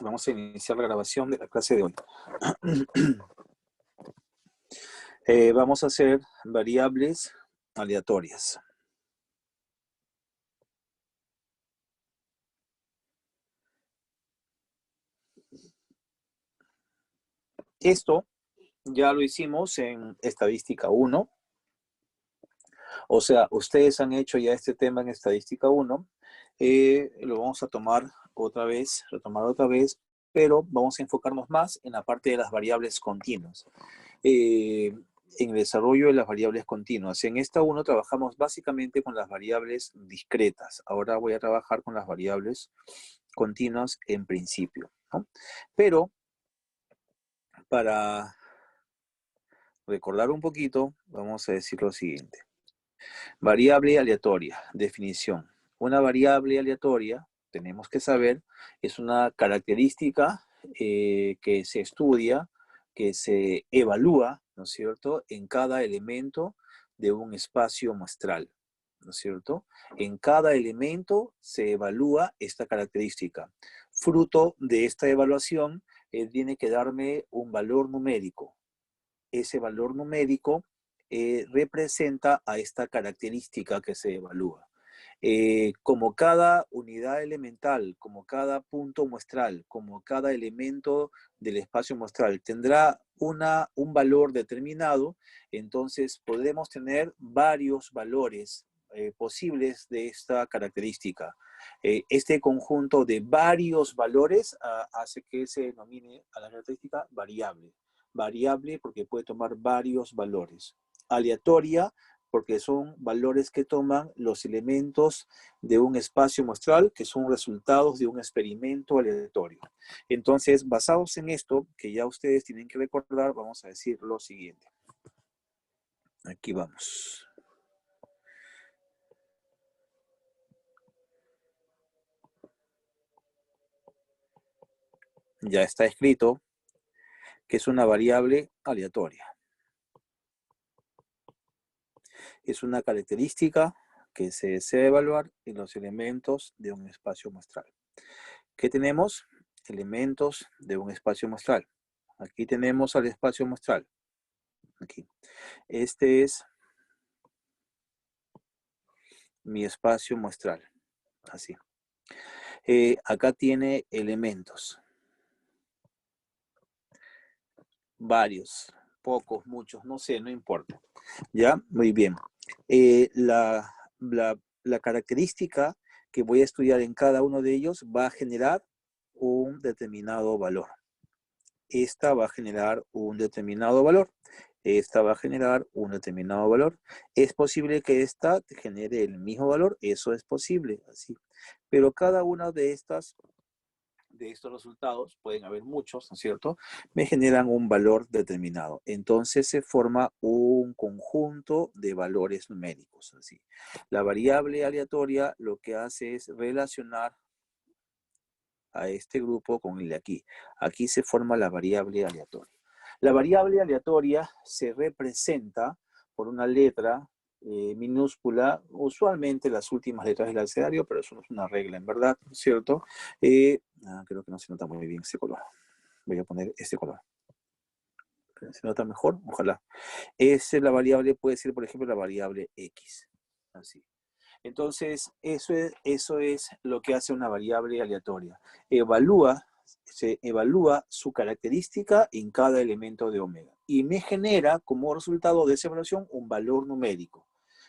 Vamos a iniciar la grabación de la clase de hoy. Vamos a hacer variables aleatorias. Esto ya lo hicimos en estadística 1. O sea, ustedes han hecho ya este tema en estadística 1. Lo vamos a tomar otra vez, retomar otra vez, pero vamos a enfocarnos más en la parte de las variables continuas. En el desarrollo de las variables continuas. En esta 1 trabajamos básicamente con las variables discretas. Ahora voy a trabajar con las variables continuas en principio, ¿no? Pero para recordar un poquito, vamos a decir lo siguiente. Variable aleatoria, definición. Una variable aleatoria, tenemos que saber, es una característica que se estudia, que se evalúa, ¿no es cierto?, en cada elemento de un espacio muestral, ¿no es cierto? En cada elemento se evalúa esta característica. Fruto de esta evaluación, tiene que darme un valor numérico. Ese valor numérico representa a esta característica que se evalúa. Como cada unidad elemental, como cada punto muestral, como cada elemento del espacio muestral tendrá un valor determinado, entonces podremos tener varios valores posibles de esta característica. Este conjunto de varios valores hace que se denomine a la característica variable. Variable porque puede tomar varios valores. Aleatoria porque son valores que toman los elementos de un espacio muestral que son resultados de un experimento aleatorio. Entonces, basados en esto, que ya ustedes tienen que recordar, vamos a decir lo siguiente. Aquí vamos. Ya está escrito que es una variable aleatoria. Es una característica que se desea evaluar en los elementos de un espacio muestral. ¿Qué tenemos? Elementos de un espacio muestral. Aquí tenemos al espacio muestral. Aquí. Este es mi espacio muestral. Así. Acá tiene elementos. Varios. Pocos, muchos, no sé, no importa. ¿Ya? Muy bien. La característica que voy a estudiar en cada uno de ellos va a generar un determinado valor. Esta va a generar un determinado valor. Esta va a generar un determinado valor. ¿Es posible que esta genere el mismo valor? Eso es posible, así. Pero cada una de estos resultados, pueden haber muchos, ¿no es cierto?, me generan un valor determinado. Entonces se forma un conjunto de valores numéricos, así. La variable aleatoria lo que hace es relacionar a este grupo con el de aquí. Aquí se forma la variable aleatoria. La variable aleatoria se representa por una letra minúscula, usualmente las últimas letras del abecedario, pero eso no es una regla en verdad, ¿no es cierto? Creo que no se nota muy bien este color. Voy a poner este color. ¿Se nota mejor? Ojalá. La variable puede ser, por ejemplo, la variable X. Así. Entonces, eso es lo que hace una variable aleatoria. Se evalúa su característica en cada elemento de omega. Y me genera, como resultado de esa evaluación, un valor numérico.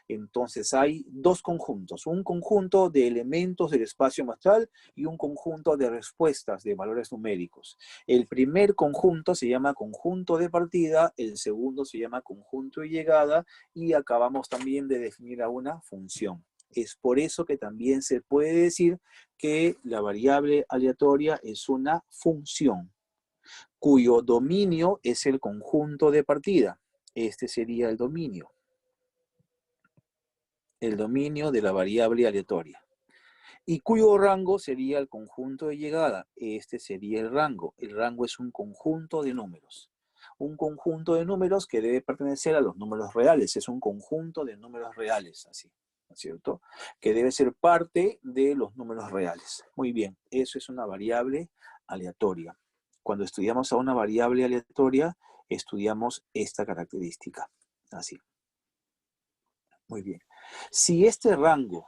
Entonces, hay dos conjuntos. Un conjunto de elementos del espacio muestral y un conjunto de respuestas de valores numéricos. El primer conjunto se llama conjunto de partida, el segundo se llama conjunto de llegada, y acabamos también de definir a una función. Es por eso que también se puede decir que la variable aleatoria es una función, cuyo dominio es el conjunto de partida. Este sería el dominio de la variable aleatoria. Y cuyo rango sería el conjunto de llegada. Este sería el rango. El rango es un conjunto de números. Un conjunto de números que debe pertenecer a los números reales. Es un conjunto de números reales, así. ¿no es cierto? Que debe ser parte de los números reales. Muy bien, eso es una variable aleatoria. Cuando estudiamos a una variable aleatoria, estudiamos esta característica. Así. Muy bien. Si este rango,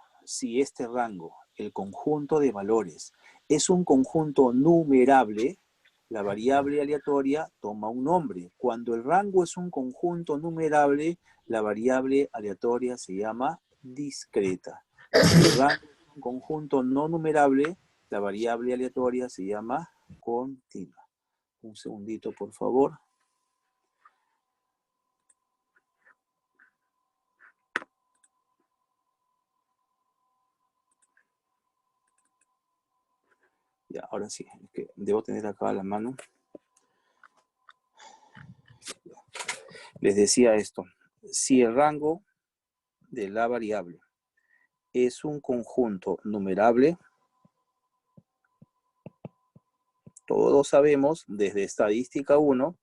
el conjunto de valores, es un conjunto numerable, la variable aleatoria toma un nombre. Cuando el rango es un conjunto numerable, la variable aleatoria se llama discreta. Si el rango es un conjunto no numerable, la variable aleatoria se llama continua. Un segundito, por favor. Ya, ahora sí, es que debo tener acá a la mano. Les decía esto, si el rango de la variable es un conjunto numerable, todos sabemos desde estadística 1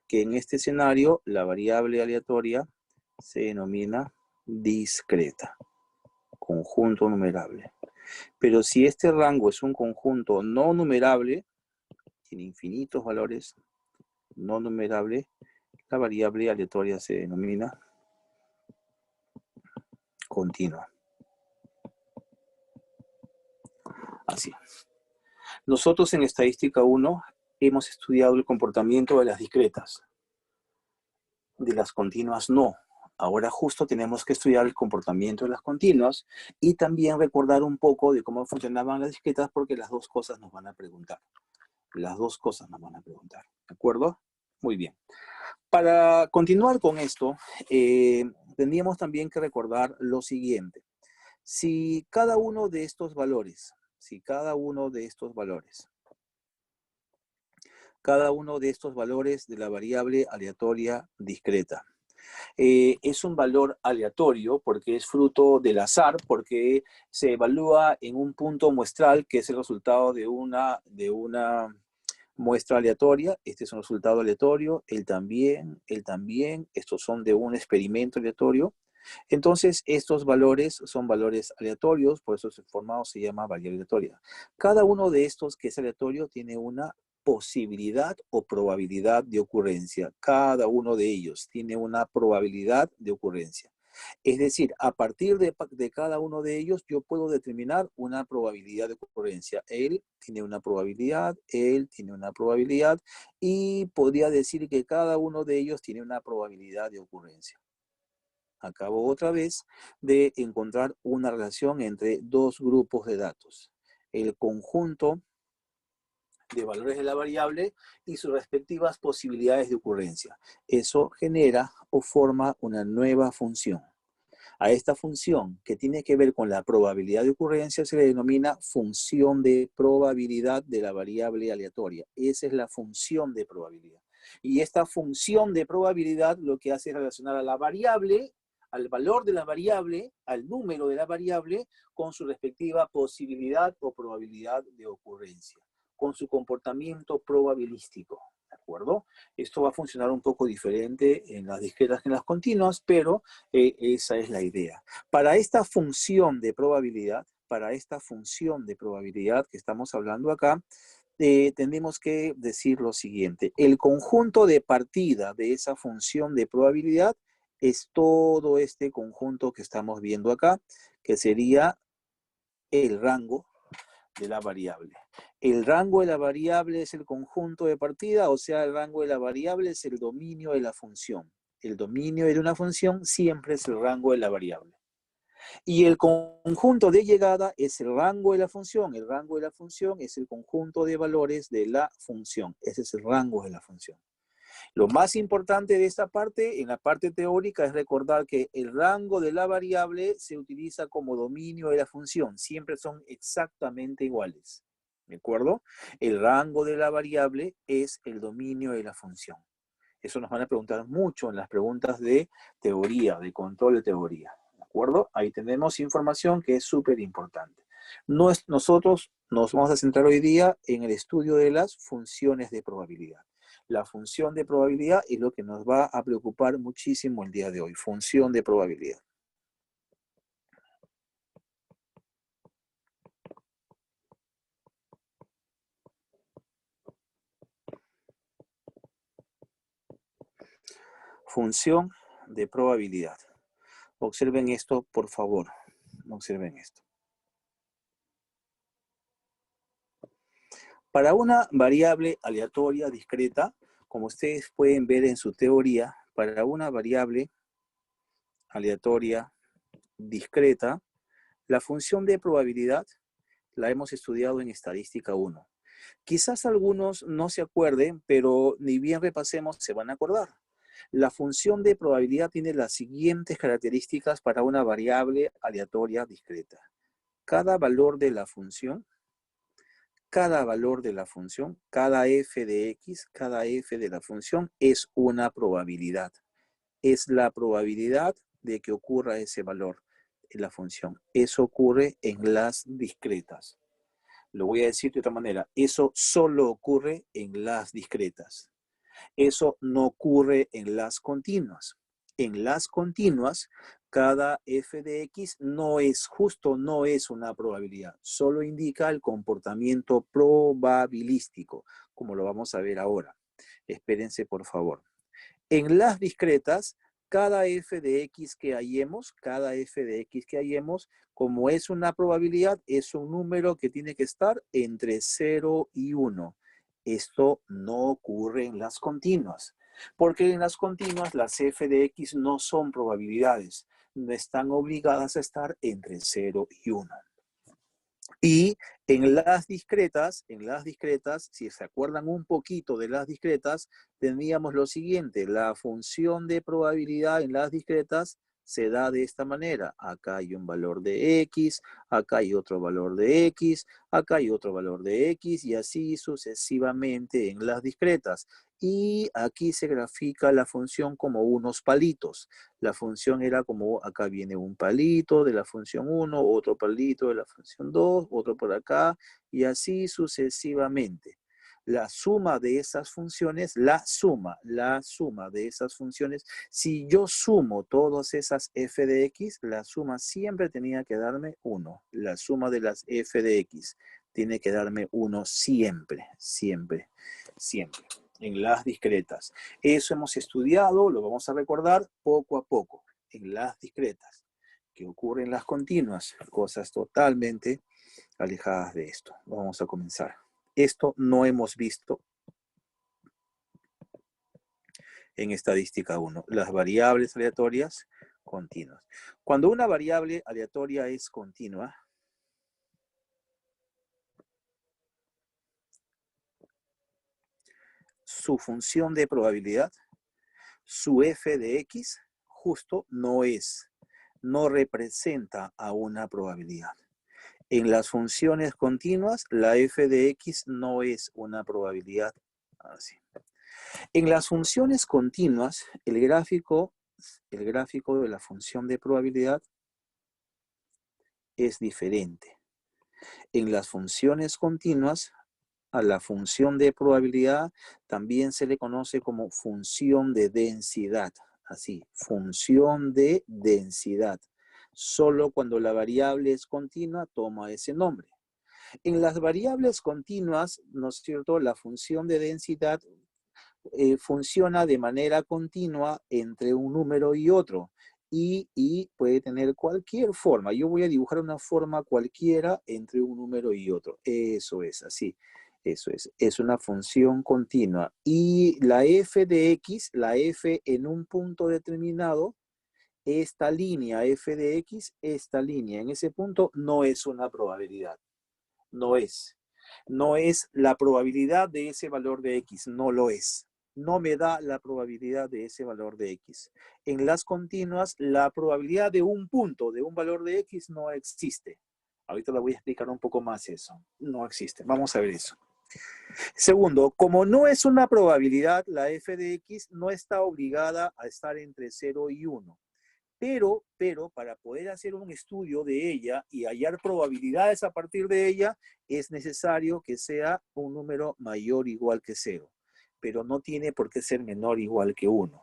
que en este escenario la variable aleatoria se denomina discreta, conjunto numerable. Pero si este rango es un conjunto no numerable, tiene infinitos valores no numerable, la variable aleatoria se denomina continua. Así. Nosotros en estadística 1 hemos estudiado el comportamiento de las discretas. De las continuas no. Ahora justo tenemos que estudiar el comportamiento de las continuas y también recordar un poco de cómo funcionaban las discretas porque las dos cosas nos van a preguntar. Las dos cosas nos van a preguntar. ¿De acuerdo? Muy bien. Para continuar con esto, tendríamos también que recordar lo siguiente. Si cada uno de estos valores de la variable aleatoria discreta, es un valor aleatorio porque es fruto del azar, porque se evalúa en un punto muestral que es el resultado de una muestra aleatoria. Este es un resultado aleatorio, él también, estos son de un experimento aleatorio. Entonces, estos valores son valores aleatorios, por eso formado se llama variable aleatoria. Cada uno de estos que es aleatorio tiene una posibilidad o probabilidad de ocurrencia. Cada uno de ellos tiene una probabilidad de ocurrencia. Es decir, a partir de cada uno de ellos, yo puedo determinar una probabilidad de ocurrencia. Él tiene una probabilidad, él tiene una probabilidad, y podría decir que cada uno de ellos tiene una probabilidad de ocurrencia. Acabo otra vez de encontrar una relación entre dos grupos de datos. El conjunto de valores de la variable y sus respectivas posibilidades de ocurrencia. Eso genera o forma una nueva función. A esta función que tiene que ver con la probabilidad de ocurrencia se le denomina función de probabilidad de la variable aleatoria. Esa es la función de probabilidad. Y esta función de probabilidad lo que hace es relacionar a la variable, al valor de la variable, al número de la variable, con su respectiva posibilidad o probabilidad de ocurrencia, con su comportamiento probabilístico. ¿De acuerdo? Esto va a funcionar un poco diferente en las discretas que en las continuas, pero esa es la idea. Para esta función de probabilidad que estamos hablando acá, tenemos que decir lo siguiente. El conjunto de partida de esa función de probabilidad es todo este conjunto que estamos viendo acá, que sería el rango de la variable. El rango de la variable es el conjunto de partida, o sea, el rango de la variable es el dominio de la función. El dominio de una función siempre es el rango de la variable. Y el conjunto de llegada es el rango de la función. El rango de la función es el conjunto de valores de la función. Ese es el rango de la función. Lo más importante de esta parte, en la parte teórica, es recordar que el rango de la variable se utiliza como dominio de la función. Siempre son exactamente iguales. ¿De acuerdo? El rango de la variable es el dominio de la función. Eso nos van a preguntar mucho en las preguntas de teoría, de control de teoría. ¿De acuerdo? Ahí tenemos información que es súper importante. Nosotros nos vamos a centrar hoy día en el estudio de las funciones de probabilidad. La función de probabilidad es lo que nos va a preocupar muchísimo el día de hoy. Función de probabilidad. Función de probabilidad. Observen esto, por favor. Observen esto. Para una variable aleatoria discreta, como ustedes pueden ver en su teoría, para una variable aleatoria discreta, la función de probabilidad la hemos estudiado en estadística 1. Quizás algunos no se acuerden, pero ni bien repasemos se van a acordar. La función de probabilidad tiene las siguientes características para una variable aleatoria discreta. Cada valor de la función, cada f de x, cada f de la función es una probabilidad. Es la probabilidad de que ocurra ese valor en la función. Eso ocurre en las discretas. Lo voy a decir de otra manera. Eso solo ocurre en las discretas. Eso no ocurre en las continuas. En las continuas, cada f de x no es una probabilidad. Solo indica el comportamiento probabilístico, como lo vamos a ver ahora. Espérense, por favor. En las discretas, cada f de x que hallemos, como es una probabilidad, es un número que tiene que estar entre 0 y 1. Esto no ocurre en las continuas, porque en las continuas las f de x no son probabilidades, no están obligadas a estar entre 0 y 1. Y en las discretas, si se acuerdan un poquito de las discretas, tendríamos lo siguiente: la función de probabilidad en las discretas se da de esta manera. Acá hay un valor de x, acá hay otro valor de x, acá hay otro valor de x, y así sucesivamente en las discretas. Y aquí se grafica la función como unos palitos. La función era como, acá viene un palito de la función 1, otro palito de la función 2, otro por acá, y así sucesivamente. La suma de esas funciones, si yo sumo todas esas f de x, la suma siempre tenía que darme 1. La suma de las f de x tiene que darme 1 siempre, siempre, siempre, en las discretas. Eso hemos estudiado, lo vamos a recordar poco a poco, en las discretas. ¿Qué ocurre en las continuas? Cosas totalmente alejadas de esto. Vamos a comenzar. Esto no hemos visto en estadística 1. Las variables aleatorias continuas. Cuando una variable aleatoria es continua, su función de probabilidad, su f de x, justo no representa a una probabilidad. En las funciones continuas, la f de x no es una probabilidad. Así. En las funciones continuas, el gráfico de la función de probabilidad es diferente. En las funciones continuas, a la función de probabilidad también se le conoce como función de densidad. Así, función de densidad. Solo cuando la variable es continua toma ese nombre. En las variables continuas, ¿no es cierto?, la función de densidad funciona de manera continua entre un número y otro. Y puede tener cualquier forma. Yo voy a dibujar una forma cualquiera entre un número y otro. Eso es, así. Eso es. Es una función continua. Y la f de x, la f en un punto determinado, esta línea f de x, esta línea en ese punto no es una probabilidad. No es. No es la probabilidad de ese valor de x. No lo es. No me da la probabilidad de ese valor de x. En las continuas, la probabilidad de un punto, de un valor de x, no existe. Ahorita le voy a explicar un poco más eso. No existe. Vamos a ver eso. Segundo, como no es una probabilidad, la f de x no está obligada a estar entre 0 y 1. Pero para poder hacer un estudio de ella y hallar probabilidades a partir de ella, es necesario que sea un número mayor o igual que 0. Pero no tiene por qué ser menor o igual que 1.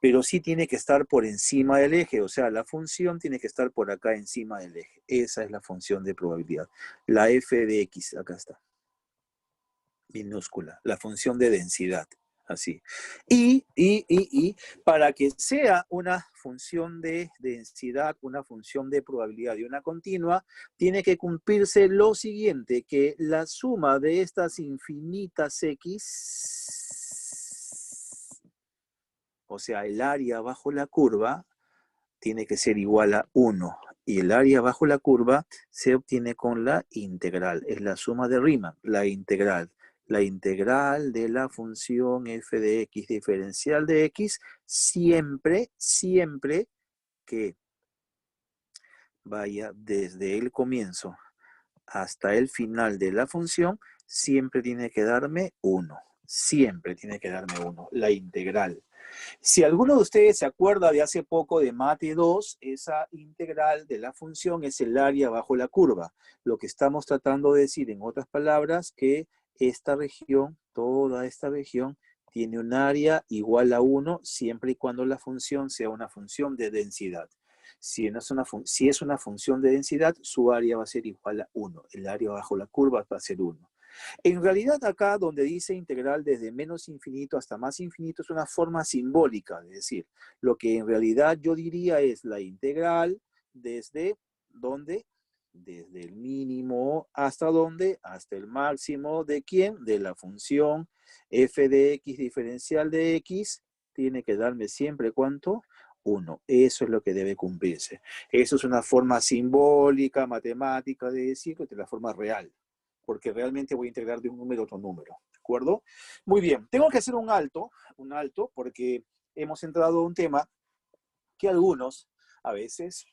Pero sí tiene que estar por encima del eje, o sea, la función tiene que estar por acá encima del eje. Esa es la función de probabilidad. La f de x, acá está, minúscula, la función de densidad. Así. Para que sea una función de densidad, una función de probabilidad y una continua, tiene que cumplirse lo siguiente, que la suma de estas infinitas X, o sea, el área bajo la curva, tiene que ser igual a 1. Y el área bajo la curva se obtiene con la integral. Es la suma de Riemann, la integral. La integral de la función f de x diferencial de x siempre que vaya desde el comienzo hasta el final de la función, siempre tiene que darme 1. Siempre tiene que darme 1. La integral. Si alguno de ustedes se acuerda de hace poco de Mate 2, esa integral de la función es el área bajo la curva. Lo que estamos tratando de decir, en otras palabras, que esta región, toda esta región, tiene un área igual a 1 siempre y cuando la función sea una función de densidad. Si es una función de densidad, su área va a ser igual a 1. El área bajo la curva va a ser 1. En realidad acá donde dice integral desde menos infinito hasta más infinito es una forma simbólica, es decir, lo que en realidad yo diría es la integral desde ¿dónde? Desde el mínimo hasta ¿dónde? Hasta el máximo de ¿quién? De la función f de x diferencial de x tiene que darme siempre ¿cuánto? 1. Eso es lo que debe cumplirse. Eso es una forma simbólica, matemática de decirlo, de la forma real, porque realmente voy a integrar de un número a otro número, ¿de acuerdo? Muy bien, tengo que hacer un alto, porque hemos entrado a un tema que algunos, a veces,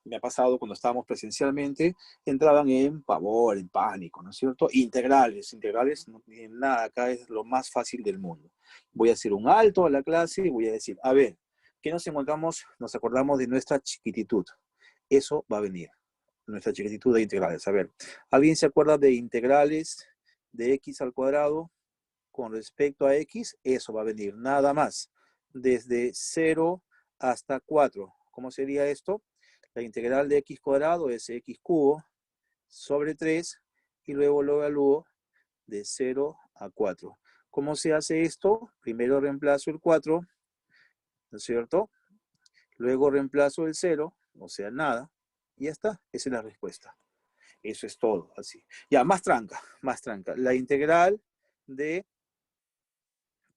me ha pasado cuando estábamos presencialmente, entraban en pavor, en pánico, ¿no es cierto? Integrales no tienen nada, acá es lo más fácil del mundo. Voy a hacer un alto a la clase y voy a decir, a ver, ¿qué nos encontramos? Nos acordamos de nuestra chiquititud. Eso va a venir, nuestra chiquititud de integrales. A ver, ¿alguien se acuerda de integrales de x al cuadrado con respecto a x? Eso va a venir, nada más. Desde 0 hasta 4. ¿Cómo sería esto? La integral de x cuadrado es x cubo sobre 3 y luego lo evalúo de 0 a 4. ¿Cómo se hace esto? Primero reemplazo el 4, ¿no es cierto? Luego reemplazo el 0, o sea, nada. Y ya está, esa es la respuesta. Eso es todo, así. Ya, más tranca, más tranca. La integral de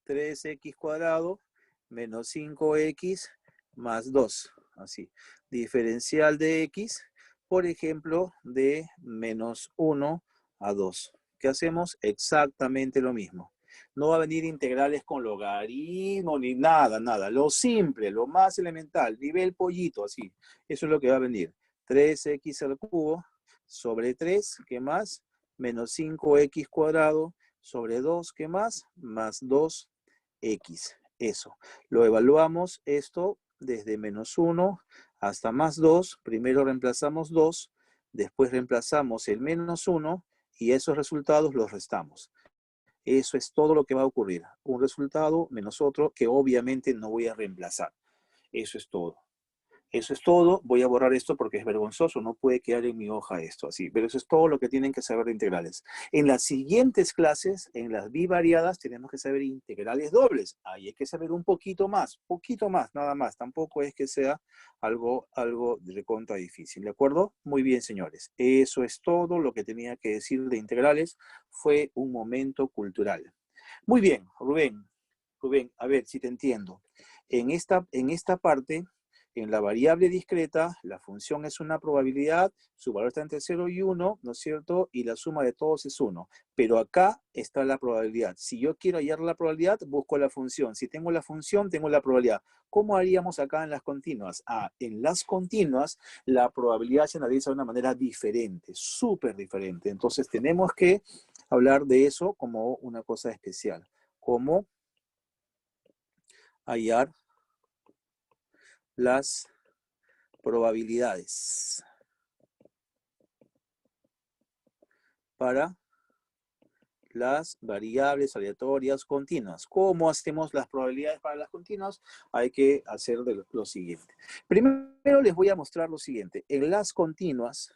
3x cuadrado menos 5x más 2, así. Diferencial de x, por ejemplo, de menos 1 a 2. ¿Qué hacemos? Exactamente lo mismo. No va a venir integrales con logaritmo ni nada, nada. Lo simple, lo más elemental, nivel pollito, así. Eso es lo que va a venir. 3x al cubo sobre 3, ¿qué más? Menos 5x cuadrado sobre 2, ¿qué más? Más 2x. Eso. Lo evaluamos esto desde menos 1 hasta más 2. Primero reemplazamos 2, después reemplazamos el menos 1 y esos resultados los restamos. Eso es todo lo que va a ocurrir. Un resultado menos otro que obviamente no voy a reemplazar. Eso es todo. Eso es todo. Voy a borrar esto porque es vergonzoso. No puede quedar en mi hoja esto así. Pero eso es todo lo que tienen que saber de integrales. En las siguientes clases, en las bivariadas, tenemos que saber integrales dobles. Ahí hay que saber un poquito más, nada más. Tampoco es que sea algo de recontra difícil. ¿De acuerdo? Muy bien, señores. Eso es todo lo que tenía que decir de integrales. Fue un momento cultural. Muy bien, Rubén. Rubén, a ver si te entiendo. En esta parte, en la variable discreta, la función es una probabilidad, su valor está entre 0 y 1, ¿no es cierto? Y la suma de todos es 1. Pero acá está la probabilidad. Si yo quiero hallar la probabilidad, busco la función. Si tengo la función, tengo la probabilidad. ¿Cómo haríamos acá en las continuas? En las continuas, la probabilidad se analiza de una manera diferente, súper diferente. Entonces tenemos que hablar de eso como una cosa especial. ¿Cómo hallar las probabilidades para las variables aleatorias continuas? ¿Cómo hacemos las probabilidades para las continuas? Hay que hacer lo siguiente. Primero les voy a mostrar lo siguiente. En las continuas,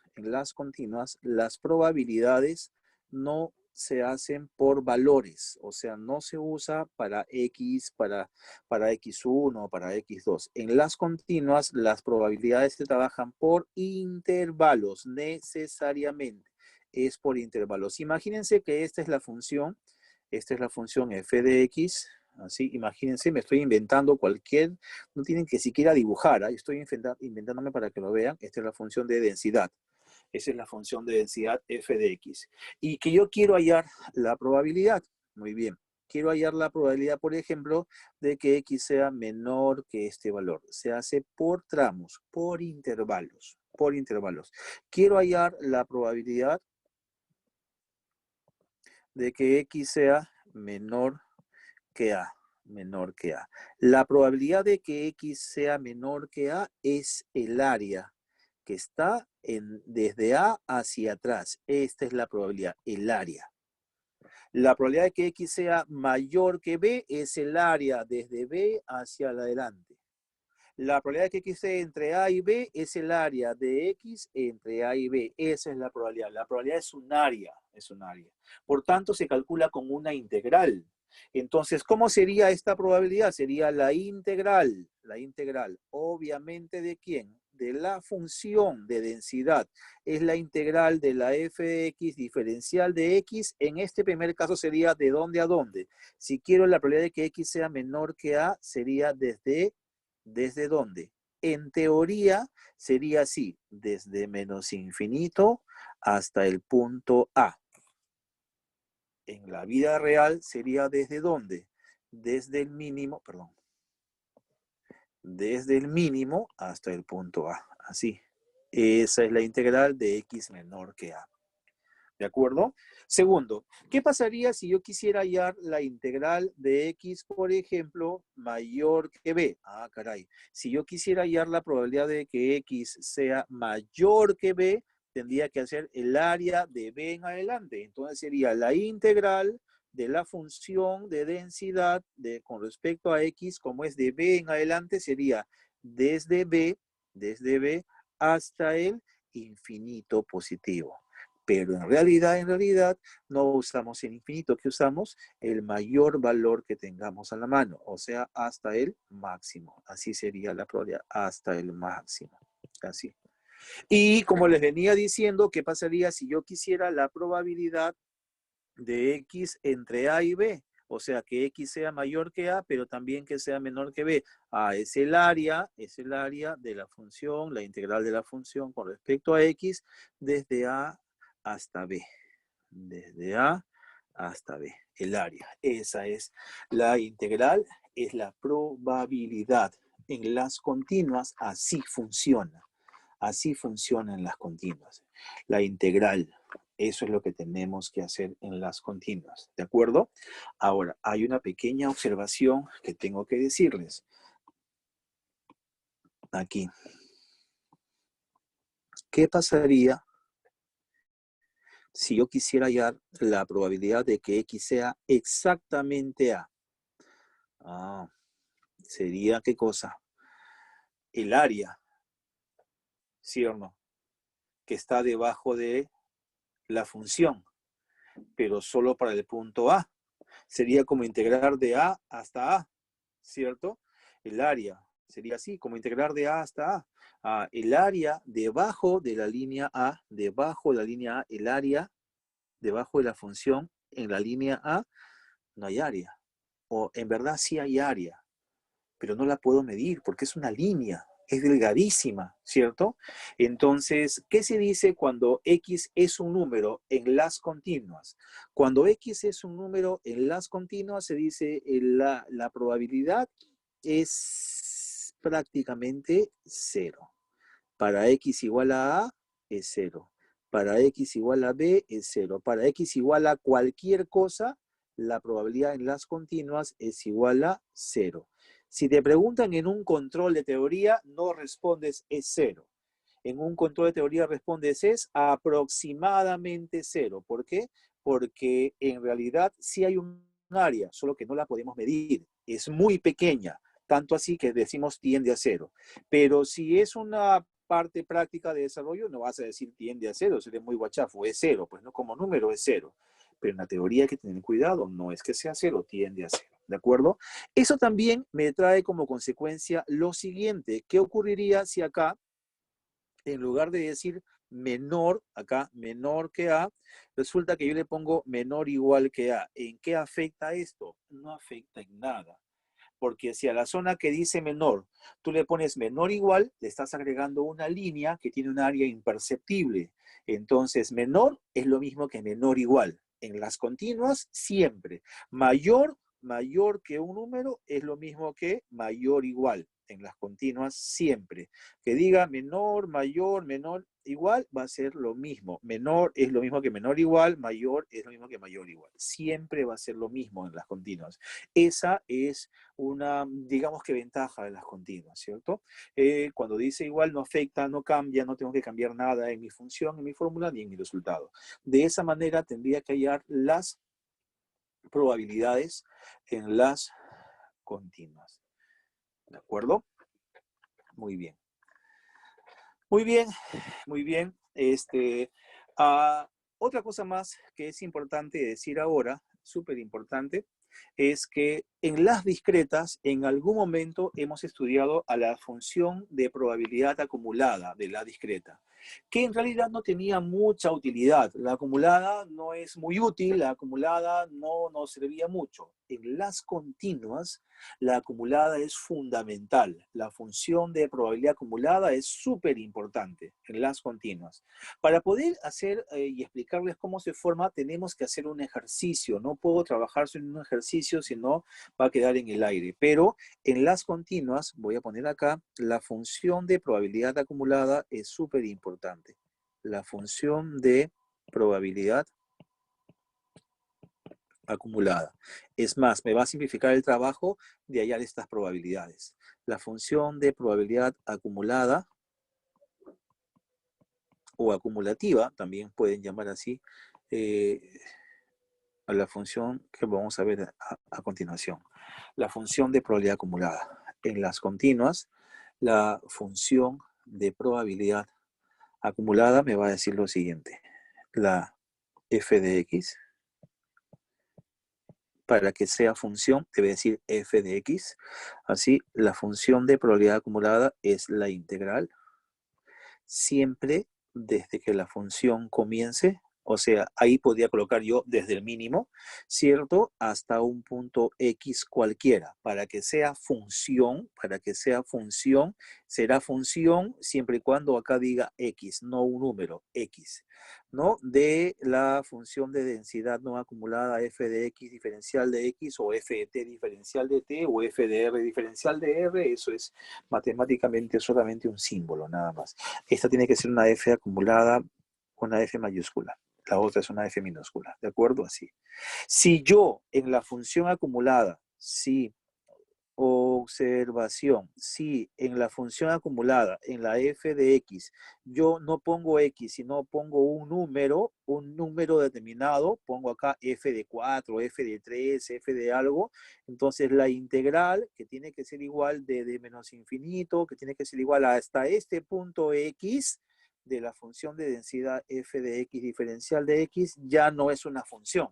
las probabilidades no se hacen por valores, o sea, no se usa para X, para X1, para X2. En las continuas, las probabilidades se trabajan por intervalos, necesariamente. Es por intervalos. Imagínense que esta es la función f de X. Así, imagínense, me estoy inventando cualquier, no tienen que siquiera dibujar, ¿eh? Estoy inventándome para que lo vean. Esta es la función de densidad. Esa es la función de densidad f de X. Y que yo quiero hallar la probabilidad. Muy bien. Quiero hallar la probabilidad, por ejemplo, de que X sea menor que este valor. Se hace por tramos, por intervalos, por intervalos. Quiero hallar la probabilidad de que X sea menor que A, menor que A. La probabilidad de que X sea menor que A es el área que está desde A hacia atrás. Esta es la probabilidad, el área. La probabilidad de que X sea mayor que B es el área desde B hacia adelante. La probabilidad de que X esté entre A y B es el área de X entre A y B. Esa es la probabilidad. La probabilidad es un área, es un área. Por tanto, se calcula con una integral. Entonces, ¿cómo sería esta probabilidad? Sería la integral, obviamente, ¿de quién? De la función de densidad. Es la integral de la f de x diferencial de x. En este primer caso sería ¿de dónde a dónde? Si quiero la probabilidad de que x sea menor que a, sería ¿desde dónde? En teoría sería así, desde menos infinito hasta el punto A. En la vida real sería ¿desde dónde? Desde el mínimo, perdón. Desde el mínimo hasta el punto A. Así. Esa es la integral de x menor que A. ¿De acuerdo? Segundo, ¿qué pasaría si yo quisiera hallar la integral de x, por ejemplo, mayor que b? Ah, caray. Si yo quisiera hallar la probabilidad de que x sea mayor que b, tendría que hacer el área de b en adelante. Entonces sería la integral de la función de densidad con respecto a x, como es de b en adelante, sería desde b hasta el infinito positivo. Pero en realidad, no usamos el infinito, que usamos el mayor valor que tengamos a la mano, o sea, hasta el máximo. Así sería la probabilidad, hasta el máximo. Así. Y como les venía diciendo, ¿qué pasaría si yo quisiera la probabilidad de X entre A y B? O sea, que X sea mayor que A, pero también que sea menor que B. A es el área de la función, la integral de la función con respecto a X, desde A hasta B. Desde A hasta B, el área. Esa es la integral, es la probabilidad. En las continuas así funciona. Así funcionan las continuas. La integral, eso es lo que tenemos que hacer en las continuas. ¿De acuerdo? Ahora, hay una pequeña observación que tengo que decirles. Aquí. ¿Qué pasaría si yo quisiera hallar la probabilidad de que X sea exactamente A? Ah, sería ¿qué cosa? El área, ¿sí o no? Que está debajo de la función, pero solo para el punto A. Sería como integrar de A hasta A, ¿cierto? El área sería así, como integrar de A hasta A. El área debajo de la línea A, el área debajo de la función en la línea A, no hay área. O en verdad sí hay área, pero no la puedo medir porque es una línea, es delgadísima, ¿cierto? Entonces, ¿qué se dice cuando X es un número en las continuas? Cuando X es un número en las continuas, se dice la probabilidad es prácticamente cero. Para X igual a es cero. Para X igual a B es cero. Para X igual a cualquier cosa, la probabilidad en las continuas es igual a cero. Si te preguntan en un control de teoría, no respondes es cero. En un control de teoría respondes es aproximadamente cero. ¿Por qué? Porque en realidad sí hay un área, solo que no la podemos medir. Es muy pequeña, tanto así que decimos tiende a cero. Pero si es una parte práctica de desarrollo, no vas a decir tiende a cero, sería muy guachafo, es cero, pues no, como número es cero. pero en la teoría hay que tener cuidado, no es que sea cero, tiende a cero, ¿de acuerdo? Eso también me trae como consecuencia lo siguiente, ¿qué ocurriría si acá, en lugar de decir menor, acá menor que A, resulta que yo le pongo menor igual que A? ¿En qué afecta esto? No afecta en nada. Porque si a la zona que dice menor, tú le pones menor igual, le estás agregando una línea que tiene un área imperceptible. Entonces, menor es lo mismo que menor igual. En las continuas, siempre. Mayor que un número es lo mismo que mayor igual. En las continuas, siempre. Que diga menor, mayor, menor, igual, va a ser lo mismo. Menor es lo mismo que menor igual, mayor es lo mismo que mayor igual. Siempre va a ser lo mismo en las continuas. Esa es una, digamos que ventaja de las continuas, ¿cierto? Cuando dice igual no afecta, no cambia, no tengo que cambiar nada en mi función, en mi fórmula, ni en mi resultado. De esa manera tendría que hallar las probabilidades en las continuas. ¿De acuerdo? Muy bien. Muy bien, muy bien. Otra cosa más que es importante decir ahora, súper importante, es que en las discretas, en algún momento hemos estudiado a la función de probabilidad acumulada de la discreta, que en realidad no tenía mucha utilidad. La acumulada no es muy útil, la acumulada no nos servía mucho. En las continuas, la acumulada es fundamental. La función de probabilidad acumulada es súper importante en las continuas. Para poder hacer y explicarles cómo se forma, tenemos que hacer un ejercicio. No puedo trabajar en un ejercicio, si no va a quedar en el aire. Pero en las continuas, voy a poner acá, la función de probabilidad acumulada es súper importante. La función de probabilidad acumulada. Es más, me va a simplificar el trabajo de hallar estas probabilidades. La función de probabilidad acumulada o acumulativa, también pueden llamar así, a la función que vamos a ver a continuación. La función de probabilidad acumulada. En las continuas, la función de probabilidad acumulada me va a decir lo siguiente. La f de x, para que sea función, debe decir f de x. Así, la función de probabilidad acumulada es la integral. Siempre desde que la función comience, o sea, ahí podría colocar yo desde el mínimo, ¿cierto? Hasta un punto x cualquiera. Para que sea función, será función siempre y cuando acá diga x, no un número, x, ¿no? De la función de densidad no acumulada f de x diferencial de x, o f de t diferencial de t, o f de r diferencial de r. Eso es matemáticamente solamente un símbolo, nada más. Esta tiene que ser una f acumulada con una f mayúscula. La otra es una f minúscula, ¿de acuerdo? Así. Si yo en la función acumulada, si observación, si en la función acumulada, en la f de x, yo no pongo x, sino pongo un número determinado, pongo acá f de 4, f de 3, f de algo, entonces la integral, que tiene que ser igual de menos infinito, que tiene que ser igual hasta este punto x, de la función de densidad f de x diferencial de x, ya no es una función.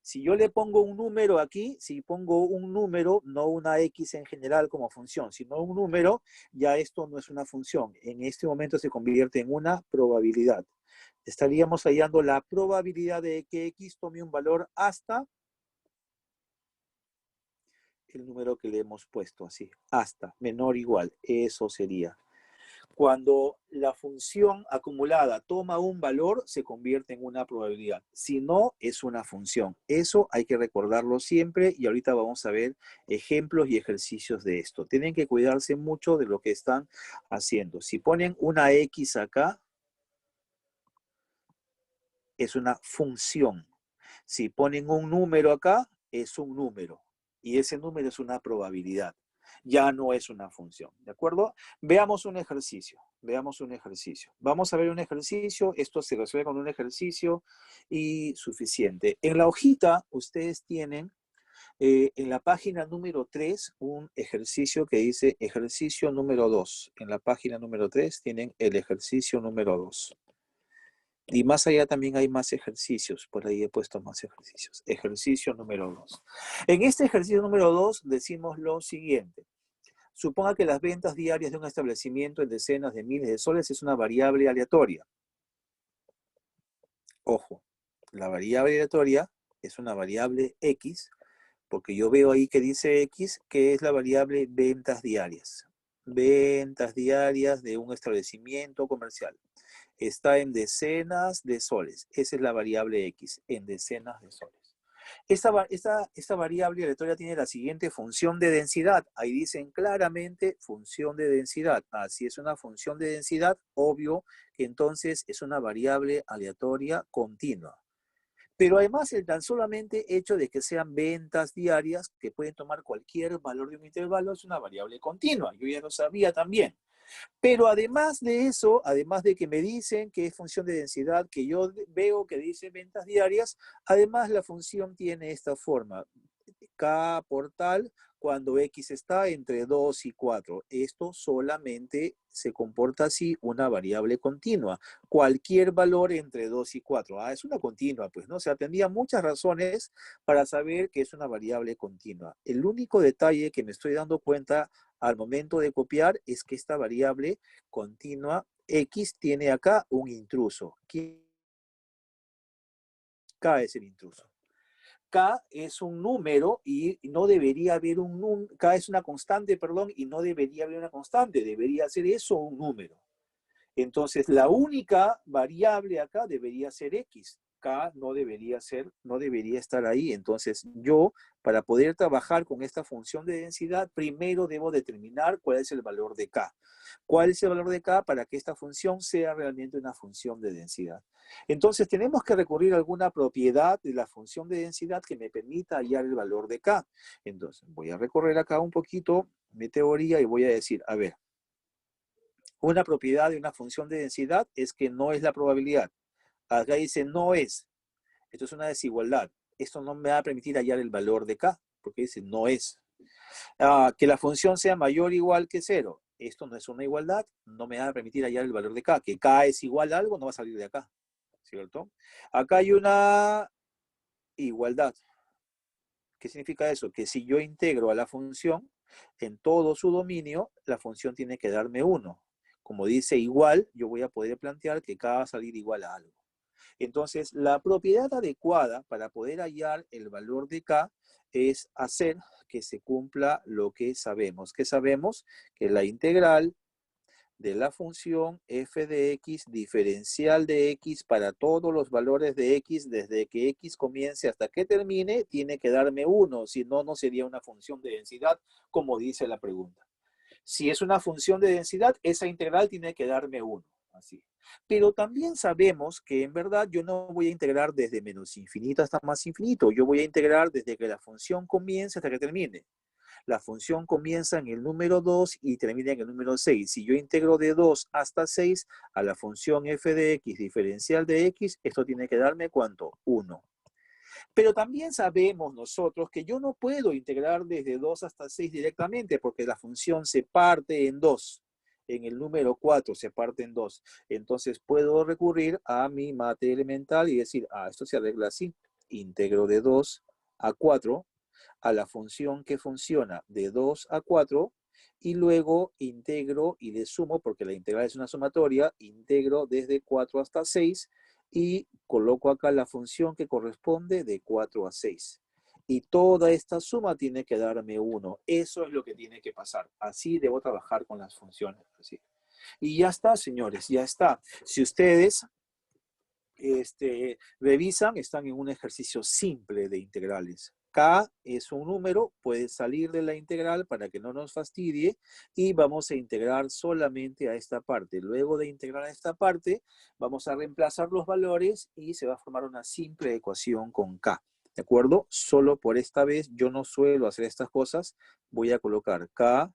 Si yo le pongo un número aquí, si pongo un número, no una x en general como función, sino un número, ya esto no es una función. En este momento se convierte en una probabilidad. Estaríamos hallando la probabilidad de que x tome un valor hasta el número que le hemos puesto, así, hasta, menor o igual, eso sería. Cuando la función acumulada toma un valor, se convierte en una probabilidad. Si no, es una función. Eso hay que recordarlo siempre y ahorita vamos a ver ejemplos y ejercicios de esto. Tienen que cuidarse mucho de lo que están haciendo. Si ponen una X acá, es una función. Si ponen un número acá, es un número. Y ese número es una probabilidad. Ya no es una función, ¿de acuerdo? Veamos un ejercicio, Vamos a ver un ejercicio, esto se resuelve con un ejercicio y suficiente. En la hojita ustedes tienen, en la página número 3, un ejercicio que dice ejercicio número 2. En la página número 3 tienen el ejercicio número 2. Y más allá también hay más ejercicios. Por ahí he puesto más ejercicios. Ejercicio número 2. En este ejercicio número 2 decimos lo siguiente. Suponga que las ventas diarias de un establecimiento en decenas de miles de soles es una variable aleatoria. Ojo, la variable aleatoria es una variable X, porque yo veo ahí que dice X, que es la variable ventas diarias. Ventas diarias de un establecimiento comercial. Está en decenas de soles. Esa es la variable X, en decenas de soles. Esta variable aleatoria tiene la siguiente función de densidad. Ahí dicen claramente función de densidad. Si es una función de densidad, obvio que entonces es una variable aleatoria continua. Pero además el tan solamente hecho de que sean ventas diarias, que pueden tomar cualquier valor de un intervalo, es una variable continua. Yo ya lo sabía también. Pero además de eso, además de que me dicen que es función de densidad, que yo veo que dice ventas diarias, además la función tiene esta forma. K por tal cuando X está entre 2 y 4. Esto solamente se comporta así una variable continua. Cualquier valor entre 2 y 4. Es una continua, pues, ¿no? O sea, tendría muchas razones para saber que es una variable continua. El único detalle que me estoy dando cuenta al momento de copiar es que esta variable continua X tiene acá un intruso. K es el intruso. K es un número y no debería haber un número. K es una constante, perdón, y no debería haber una constante. Debería ser eso un número. Entonces, la única variable acá debería ser X. K no debería estar ahí. Entonces, yo, para poder trabajar con esta función de densidad, primero debo determinar cuál es el valor de K. ¿Cuál es el valor de K para que esta función sea realmente una función de densidad? Entonces, tenemos que recurrir a alguna propiedad de la función de densidad que me permita hallar el valor de K. Entonces, voy a recorrer acá un poquito mi teoría y voy a decir, a ver, una propiedad de una función de densidad es que no es la probabilidad. Acá dice no es. Esto es una desigualdad. Esto no me va a permitir hallar el valor de K, porque dice no es. Que la función sea mayor o igual que 0. Esto no es una igualdad, no me va a permitir hallar el valor de K. Que K es igual a algo, no va a salir de acá, ¿cierto? Acá hay una igualdad. ¿Qué significa eso? Que si yo integro a la función en todo su dominio, la función tiene que darme 1. Como dice igual, yo voy a poder plantear que K va a salir igual a algo. Entonces, la propiedad adecuada para poder hallar el valor de K es hacer que se cumpla lo que sabemos. ¿Qué sabemos? Que la integral de la función f de x diferencial de x para todos los valores de x desde que x comience hasta que termine tiene que darme 1, si no, no sería una función de densidad como dice la pregunta. Si es una función de densidad, esa integral tiene que darme 1. Así. Pero también sabemos que en verdad yo no voy a integrar desde menos infinito hasta más infinito. Yo voy a integrar desde que la función comience hasta que termine. La función comienza en el número 2 y termina en el número 6. Si yo integro de 2 hasta 6 a la función f de x diferencial de x, esto tiene que darme ¿cuánto? 1. Pero también sabemos nosotros que yo no puedo integrar desde 2 hasta 6 directamente porque la función se parte en 2. En el número 4 se parte en 2. Entonces puedo recurrir a mi mate elemental y decir, esto se arregla así. Integro de 2 a 4 a la función que funciona de 2 a 4 y luego integro y le sumo, porque la integral es una sumatoria, integro desde 4 hasta 6 y coloco acá la función que corresponde de 4 a 6. Y toda esta suma tiene que darme 1. Eso es lo que tiene que pasar. Así debo trabajar con las funciones. Así. Y ya está, señores, ya está. Si ustedes revisan, están en un ejercicio simple de integrales. K es un número, puede salir de la integral para que no nos fastidie y vamos a integrar solamente a esta parte. Luego de integrar a esta parte, vamos a reemplazar los valores y se va a formar una simple ecuación con K. ¿De acuerdo? Solo por esta vez, yo no suelo hacer estas cosas. Voy a colocar K.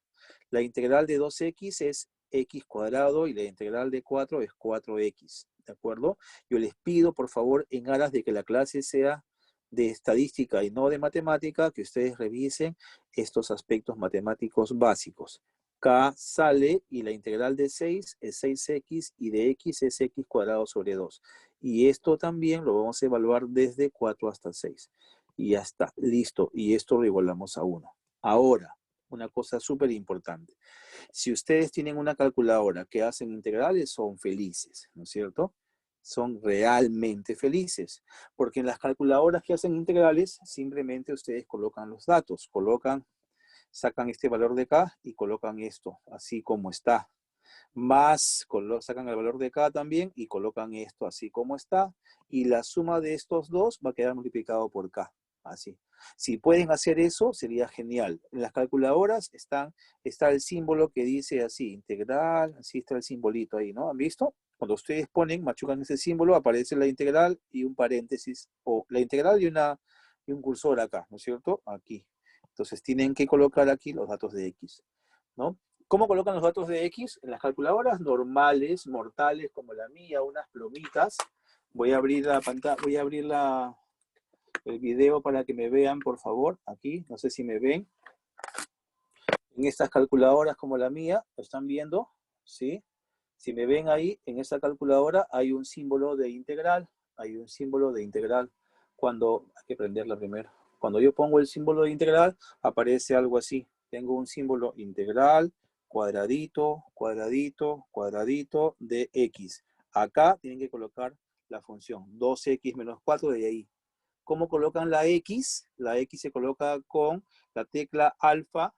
La integral de 2x es x cuadrado y la integral de 4 es 4x. ¿De acuerdo? Yo les pido, por favor, en aras de que la clase sea de estadística y no de matemática, que ustedes revisen estos aspectos matemáticos básicos. K sale y la integral de 6 es 6x y de x es x cuadrado sobre 2. Y esto también lo vamos a evaluar desde 4 hasta 6. Y ya está, listo. Y esto lo igualamos a 1. Ahora, una cosa súper importante. Si ustedes tienen una calculadora que hacen integrales, son felices, ¿no es cierto? Son realmente felices. Porque en las calculadoras que hacen integrales, simplemente ustedes colocan los datos, sacan este valor de K y colocan esto, así como está. Más, sacan el valor de K también y colocan esto así como está. Y la suma de estos dos va a quedar multiplicado por K. Así. Si pueden hacer eso, sería genial. En las calculadoras está el símbolo que dice así, integral, así está el simbolito ahí, ¿no? ¿Han visto? Cuando ustedes machucan ese símbolo, aparece la integral y un paréntesis, o la integral y un cursor acá, ¿no es cierto? Aquí. Entonces tienen que colocar aquí los datos de X, ¿no? ¿Cómo colocan los datos de X? En las calculadoras normales, mortales, como la mía, unas plomitas. Voy a abrir la pantalla, voy a abrir el video para que me vean, por favor. Aquí, no sé si me ven. En estas calculadoras como la mía, ¿lo están viendo? ¿Sí? Si me ven ahí, en esta calculadora hay un símbolo de integral. Hay un símbolo de integral. Hay que prenderla primero. Cuando yo pongo el símbolo de integral, aparece algo así. Tengo un símbolo integral, cuadradito, cuadradito, cuadradito de x. Acá tienen que colocar la función 2x menos 4 de ahí. ¿Cómo colocan la x? La x se coloca con la tecla alfa,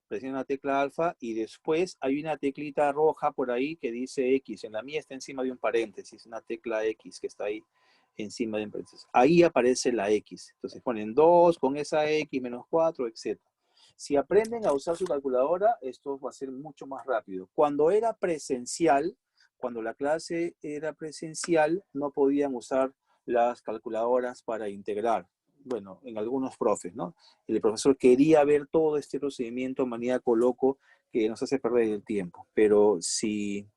presiona la tecla alfa y después hay una teclita roja por ahí que dice X. En la mía está encima de un paréntesis, una tecla X que está ahí encima de un paréntesis. Ahí aparece la X. Entonces ponen 2 con esa X menos 4, etc. Si aprenden a usar su calculadora, esto va a ser mucho más rápido. Cuando era presencial, cuando la clase era presencial, no podían usar las calculadoras para integrar. Bueno, en algunos profes, ¿no? El profesor quería ver todo este procedimiento maníaco loco que nos hace perder el tiempo. Pero si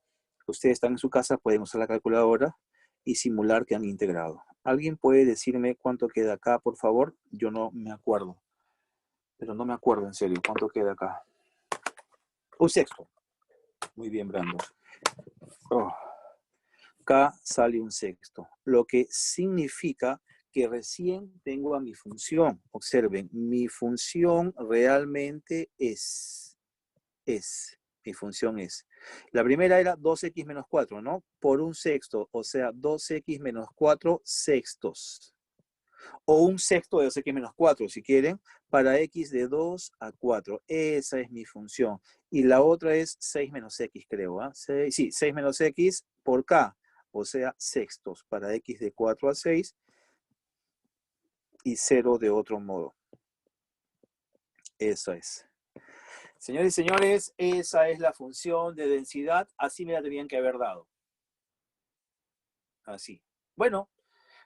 ustedes están en su casa, pueden usar la calculadora y simular que han integrado. ¿Alguien puede decirme cuánto queda acá, por favor? Yo no me acuerdo. Pero no me acuerdo en serio cuánto queda acá. Un sexto. Muy bien, Brando. Oh. Acá sale un sexto. Lo que significa que recién tengo a mi función. Observen, mi función realmente mi función es. La primera era 2x menos 4, ¿no? Por un sexto, o sea, 2x menos 4 sextos. O un sexto de 2x menos 4, si quieren, para x de 2 a 4. Esa es mi función. Y la otra es 6 menos x, creo. ¿eh? Sí, 6 menos x por k, o sea, sextos, para x de 4 a 6 y 0 de otro modo. Eso es. Señores y señores, esa es la función de densidad. Así me la tenían que haber dado. Así. Bueno,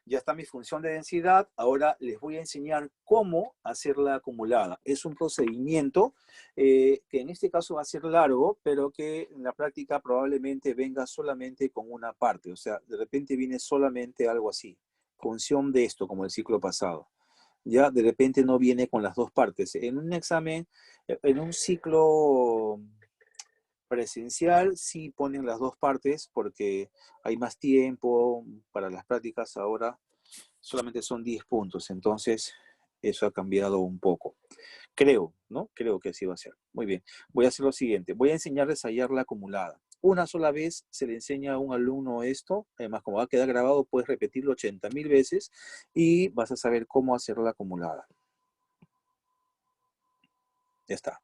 ya está mi función de densidad. Ahora les voy a enseñar cómo hacerla acumulada. Es un procedimiento que en este caso va a ser largo, pero que en la práctica probablemente venga solamente con una parte. O sea, de repente viene solamente algo así. Función de esto, como el ciclo pasado. Ya de repente no viene con las dos partes. En un examen, en un ciclo presencial, sí ponen las dos partes porque hay más tiempo para las prácticas. Ahora solamente son 10 puntos, entonces eso ha cambiado un poco. Creo, ¿no? Creo que así va a ser. Muy bien. Voy a hacer lo siguiente. Voy a enseñarles a hallar la acumulada. Una sola vez se le enseña a un alumno esto. Además, como va a quedar grabado, puedes repetirlo 80.000 veces y vas a saber cómo hacer la acumulada. Ya está.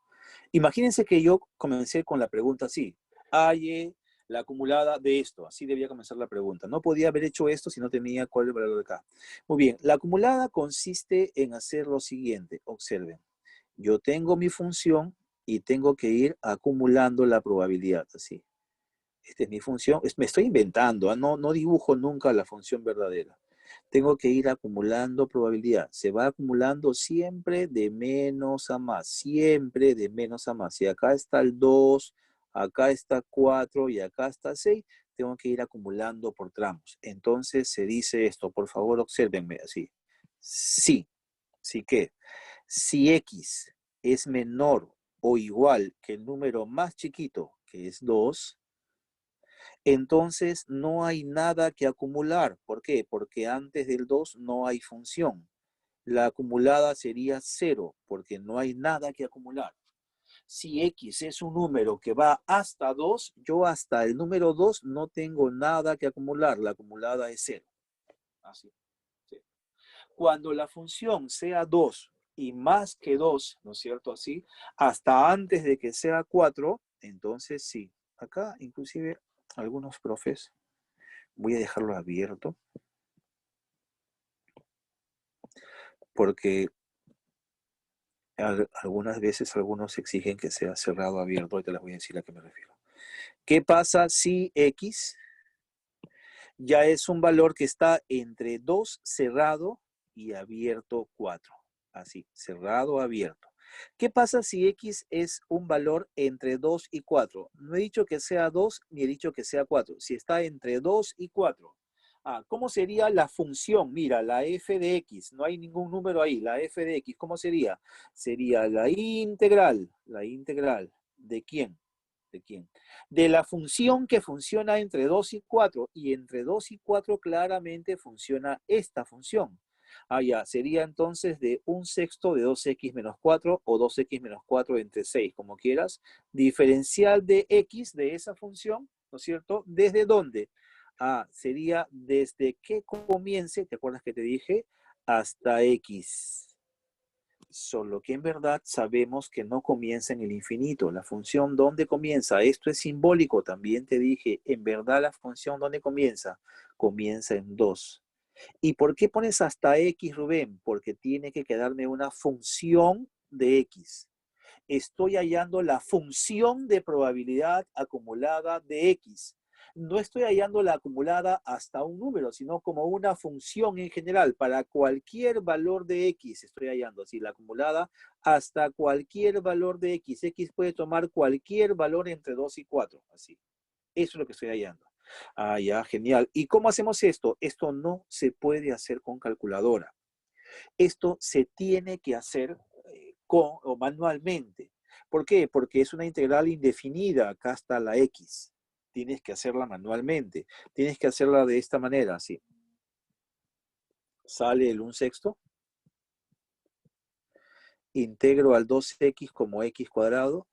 Imagínense que yo comencé con la pregunta así. Halle la acumulada de esto. Así debía comenzar la pregunta. No podía haber hecho esto si no tenía cuál es el valor de acá. Muy bien. La acumulada consiste en hacer lo siguiente. Observen. Yo tengo mi función y tengo que ir acumulando la probabilidad. Así. Esta es mi función. Me estoy inventando. No dibujo nunca la función verdadera. Tengo que ir acumulando probabilidad. Se va acumulando siempre de menos a más. Siempre de menos a más. Si acá está el 2, acá está 4 y acá está 6, tengo que ir acumulando por tramos. Entonces se dice esto. Por favor, obsérvenme así. Sí que si X es menor o igual que el número más chiquito, que es 2, entonces no hay nada que acumular. ¿Por qué? Porque antes del 2 no hay función. La acumulada sería 0, porque no hay nada que acumular. Si X es un número que va hasta 2, yo hasta el número 2 no tengo nada que acumular. La acumulada es 0. Así. Sí. Cuando la función sea 2 y más que 2, ¿no es cierto? Así, hasta antes de que sea 4, entonces sí. Acá, inclusive, algunos profes, voy a dejarlo abierto, porque algunas veces algunos exigen que sea cerrado abierto. Ahorita les voy a decir a qué me refiero. ¿Qué pasa si X ya es un valor que está entre 2 cerrado y abierto 4? Así, cerrado, abierto. ¿Qué pasa si X es un valor entre 2 y 4? No he dicho que sea 2 ni he dicho que sea 4. Si está entre 2 y 4. ¿Cómo sería la función? Mira, la f de x, no hay ningún número ahí, la f de x, ¿cómo sería? Sería la integral. ¿La integral de quién? ¿De quién? De la función que funciona entre 2 y 4, y entre 2 y 4 claramente funciona esta función. Ya, sería entonces de 1/6 de 2x menos 4 o 2x menos 4 entre 6, como quieras. Diferencial de x de esa función, ¿no es cierto? ¿Desde dónde? Sería desde que comience, ¿te acuerdas que te dije? Hasta x. Solo que en verdad sabemos que no comienza en el infinito. La función ¿dónde comienza? Esto es simbólico, también te dije. En verdad la función ¿dónde comienza? Comienza en 2. ¿Y por qué pones hasta x, Rubén? Porque tiene que quedarme una función de x. Estoy hallando la función de probabilidad acumulada de x. No estoy hallando la acumulada hasta un número, sino como una función en general. Para cualquier valor de x estoy hallando así la acumulada hasta cualquier valor de x. X puede tomar cualquier valor entre 2 y 4. Así. Eso es lo que estoy hallando. Ya, genial. ¿Y cómo hacemos esto? Esto no se puede hacer con calculadora. Esto se tiene que hacer o manualmente. ¿Por qué? Porque es una integral indefinida. Acá está la x. Tienes que hacerla manualmente. Tienes que hacerla de esta manera, así. Sale el 1/6. Integro al 2x como x cuadrado.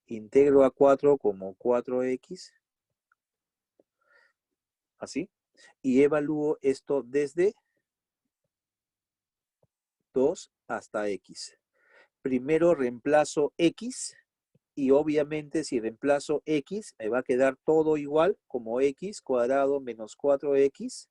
Integro a 4 como 4x. Así. Y evalúo esto desde 2 hasta x. Primero reemplazo x. Y obviamente si reemplazo x, me va a quedar todo igual como x cuadrado menos 4x.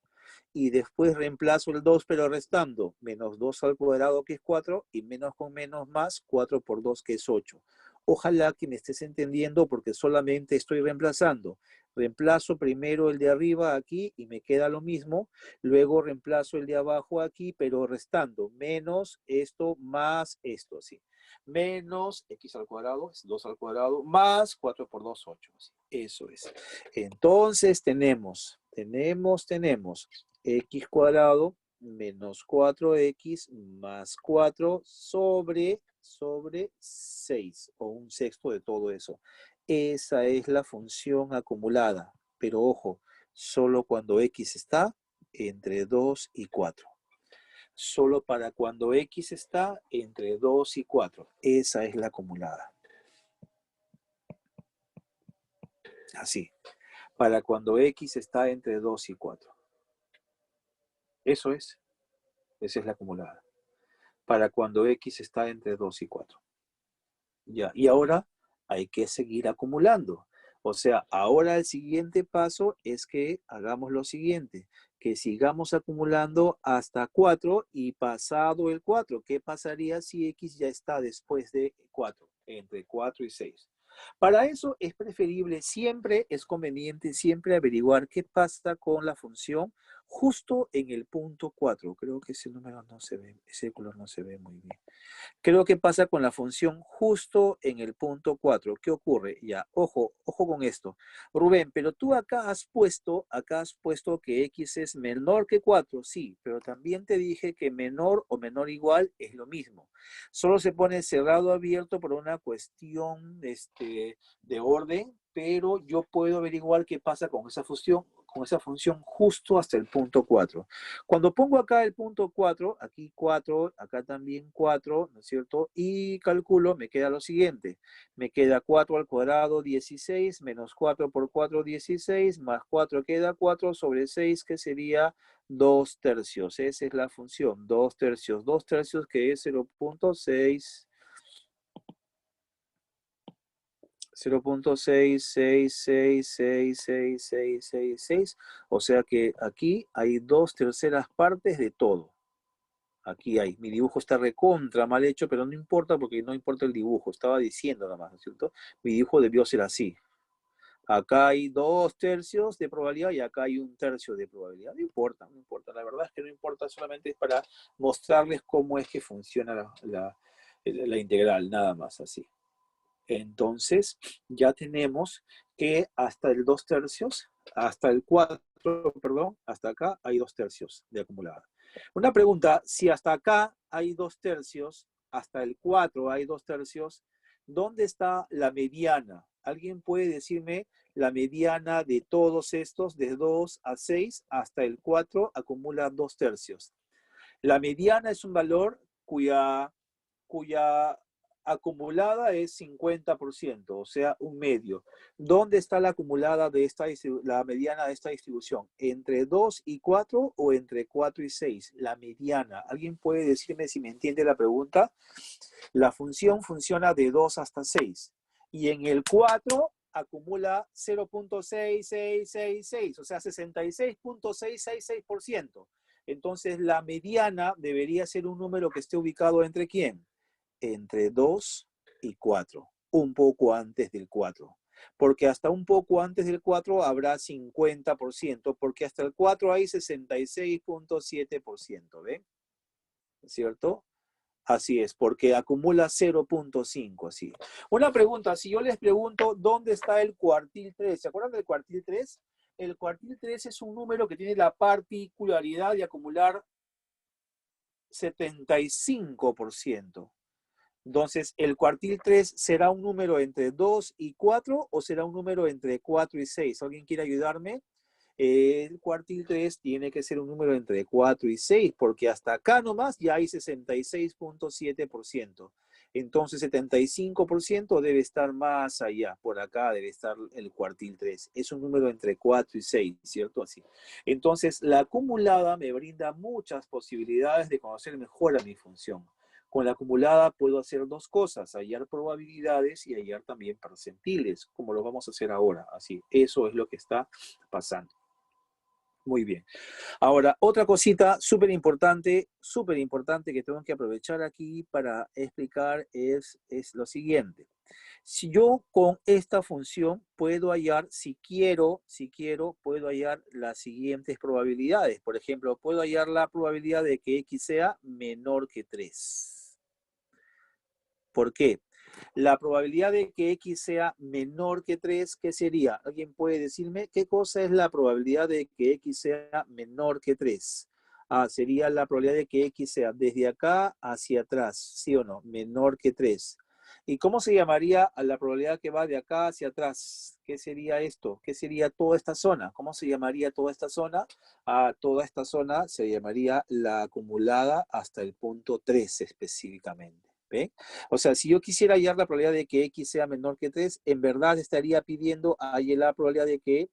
Y después reemplazo el 2 pero restando. Menos 2 al cuadrado que es 4 y menos con menos más 4 por 2 que es 8. Ojalá que me estés entendiendo porque solamente estoy reemplazando. Reemplazo primero el de arriba aquí y me queda lo mismo. Luego reemplazo el de abajo aquí pero restando. Menos esto más esto, ¿sí? Menos x al cuadrado, es 2 al cuadrado, más 4 por 2, 8. ¿Sí? Eso es. Entonces tenemos x cuadrado menos 4x más 4 sobre 6 o 1/6 de todo eso. Esa es la función acumulada, pero ojo, solo cuando x está entre 2 y 4. Solo para cuando x está entre 2 y 4. Esa es la acumulada. Así. Para cuando x está entre 2 y 4. Eso es. Esa es la acumulada. Para cuando x está entre 2 y 4. Ya, y ahora hay que seguir acumulando. O sea, ahora el siguiente paso es que hagamos lo siguiente, que sigamos acumulando hasta 4 y pasado el 4. ¿Qué pasaría si x ya está después de 4? Entre 4 y 6. Para eso es preferible, siempre es conveniente, siempre averiguar qué pasa con la función justo en el punto 4. Creo que ese número no se ve, ese color no se ve muy bien. Creo que pasa con la función justo en el punto 4. ¿Qué ocurre? Ya, ojo con esto. Rubén, pero tú acá has puesto que x es menor que 4, sí, pero también te dije que menor o menor igual es lo mismo. Solo se pone cerrado o abierto por una cuestión de orden, pero yo puedo averiguar qué pasa con esa función justo hasta el punto 4. Cuando pongo acá el punto 4, aquí 4, acá también 4, ¿no es cierto? Y calculo, me queda lo siguiente. Me queda 4 al cuadrado, 16, menos 4 por 4, 16, más 4 queda 4 sobre 6, que sería 2 tercios. Esa es la función, 2 tercios. 2 tercios que es 0.6. 0.6666666, o sea que aquí hay 2/3 partes de todo. Aquí hay, mi dibujo está recontra mal hecho, pero no importa porque no importa el dibujo, estaba diciendo nada más, ¿no es cierto? Mi dibujo debió ser así. Acá hay 2/3 de probabilidad y acá hay 1/3 de probabilidad. No importa, no importa. La verdad es que no importa, solamente es para mostrarles cómo es que funciona la integral, nada más así. Entonces, ya tenemos que hasta el 2/3, hasta el 4, perdón, hasta acá hay 2/3 de acumulada. Una pregunta, si hasta acá hay 2/3, hasta el 4 hay 2/3, ¿dónde está la mediana? ¿Alguien puede decirme la mediana de todos estos, de 2 a 6 hasta el 4 acumula 2/3? La mediana es un valor cuya acumulada es 50%, o sea, un medio. ¿Dónde está la acumulada de la mediana de esta distribución? ¿Entre 2 y 4 o entre 4 y 6? La mediana. ¿Alguien puede decirme si me entiende la pregunta? La función funciona de 2 hasta 6. Y en el 4 acumula 0.6666, o sea, 66.666%. Entonces, la mediana debería ser un número que esté ubicado entre ¿quién? Entre 2 y 4, un poco antes del 4. Porque hasta un poco antes del 4 habrá 50%, porque hasta el 4 hay 66.7%, ¿ven? ¿Cierto? Así es, porque acumula 0.5, así. Una pregunta, si yo les pregunto, ¿dónde está el cuartil 3? ¿Se acuerdan del cuartil 3? El cuartil 3 es un número que tiene la particularidad de acumular 75%. Entonces, ¿el cuartil 3 será un número entre 2 y 4 o será un número entre 4 y 6? ¿Alguien quiere ayudarme? El cuartil 3 tiene que ser un número entre 4 y 6, porque hasta acá nomás ya hay 66.7%. Entonces, 75% debe estar más allá, por acá debe estar el cuartil 3. Es un número entre 4 y 6, ¿cierto? Así. Entonces, la acumulada me brinda muchas posibilidades de conocer mejor a mi función. Con la acumulada puedo hacer dos cosas, hallar probabilidades y hallar también percentiles, como lo vamos a hacer ahora. Así, eso es lo que está pasando. Muy bien. Ahora, otra cosita súper importante que tengo que aprovechar aquí para explicar es lo siguiente. Si yo con esta función puedo hallar, si quiero, puedo hallar las siguientes probabilidades. Por ejemplo, puedo hallar la probabilidad de que x sea menor que 3. ¿Por qué? La probabilidad de que x sea menor que 3, ¿qué sería? ¿Alguien puede decirme qué cosa es la probabilidad de que x sea menor que 3? Sería la probabilidad de que x sea desde acá hacia atrás, ¿sí o no? Menor que 3. ¿Y cómo se llamaría a la probabilidad que va de acá hacia atrás? ¿Qué sería esto? ¿Qué sería toda esta zona? ¿Cómo se llamaría toda esta zona? Toda esta zona se llamaría la acumulada hasta el punto 3 específicamente. ¿Ven? O sea, si yo quisiera hallar la probabilidad de que x sea menor que 3, en verdad estaría pidiendo hallar la probabilidad de que,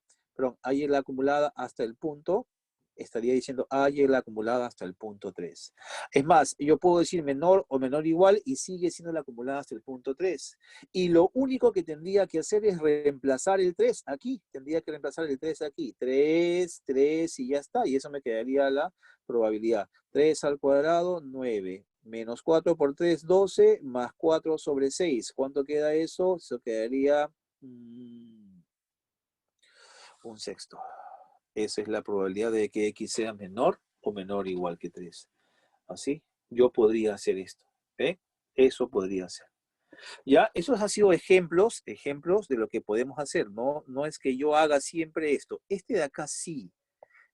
hallar la acumulada hasta el punto, estaría diciendo hallar la acumulada hasta el punto 3. Es más, yo puedo decir menor o menor igual y sigue siendo la acumulada hasta el punto 3. Y lo único que tendría que hacer es reemplazar el 3 aquí. Tendría que reemplazar el 3 aquí. 3, 3 y ya está. Y eso me quedaría la probabilidad. 3 al cuadrado, 9. Menos 4 por 3, 12, más 4 sobre 6. ¿Cuánto queda eso? Eso quedaría un sexto. Esa es la probabilidad de que x sea menor o menor o igual que 3. Así, yo podría hacer esto. ¿Eh? Eso podría ser. Ya, esos han sido ejemplos de lo que podemos hacer. No es que yo haga siempre esto. Este de acá sí.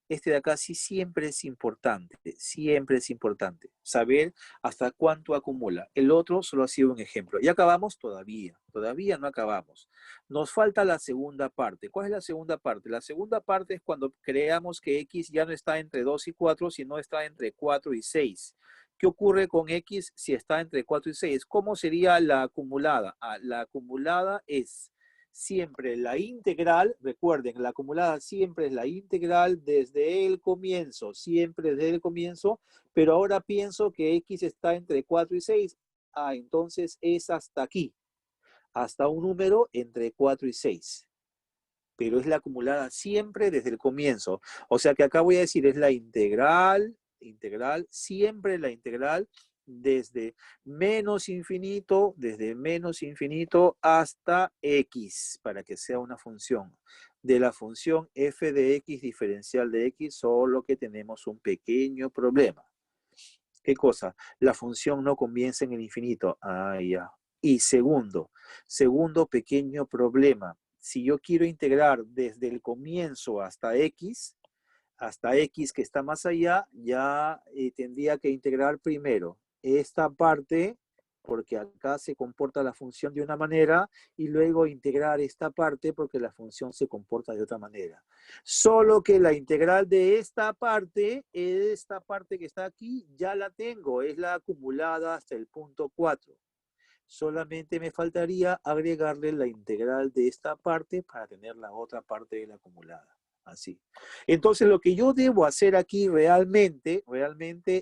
Este de acá sí siempre es importante. Siempre es importante. Saber hasta cuánto acumula. El otro solo ha sido un ejemplo. ¿Ya acabamos? Todavía. Todavía no acabamos. Nos falta la segunda parte. ¿Cuál es la segunda parte? La segunda parte es cuando creamos que X ya no está entre 2 y 4, sino está entre 4 y 6. ¿Qué ocurre con X si está entre 4 y 6? ¿Cómo sería la acumulada? La acumulada es siempre la integral, recuerden, la acumulada siempre es la integral desde el comienzo, siempre desde el comienzo, pero ahora pienso que X está entre 4 y 6. Entonces es hasta aquí, hasta un número entre 4 y 6. Pero es la acumulada siempre desde el comienzo. O sea que acá voy a decir es la integral, siempre la integral desde menos infinito hasta x, para que sea una función. De la función f de x diferencial de x, solo que tenemos un pequeño problema. ¿Qué cosa? La función no comienza en el infinito. Ya. Y segundo pequeño problema. Si yo quiero integrar desde el comienzo hasta x que está más allá, ya tendría que integrar primero esta parte, porque acá se comporta la función de una manera, y luego integrar esta parte porque la función se comporta de otra manera. Solo que la integral de esta parte que está aquí, ya la tengo, es la acumulada hasta el punto 4. Solamente me faltaría agregarle la integral de esta parte para tener la otra parte de la acumulada. Así. Entonces, lo que yo debo hacer aquí realmente,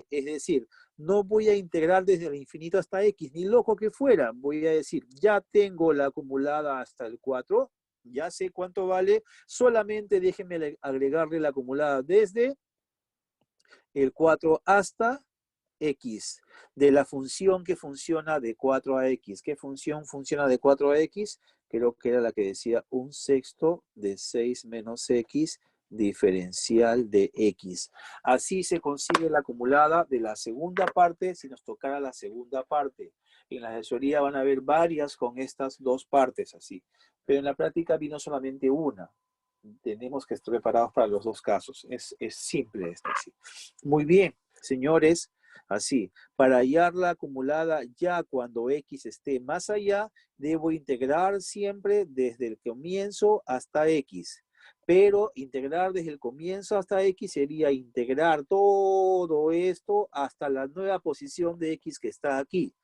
es decir, no voy a integrar desde el infinito hasta x, ni loco que fuera. Voy a decir, ya tengo la acumulada hasta el 4, ya sé cuánto vale, solamente déjenme agregarle la acumulada desde el 4 hasta x, de la función que funciona de 4 a x. ¿Qué función funciona de 4 a x? Creo que era la que decía 1/6 de 6 menos x diferencial de x. Así se consigue la acumulada de la segunda parte si nos tocara la segunda parte. En la asesoría van a haber varias con estas dos partes así, pero en la práctica vino solamente una. Tenemos que estar preparados para los dos casos. Es simple esto así. Muy bien, señores. Así, para hallar la acumulada ya cuando x esté más allá, debo integrar siempre desde el comienzo hasta x. Pero integrar desde el comienzo hasta x sería integrar todo esto hasta la nueva posición de x que está aquí.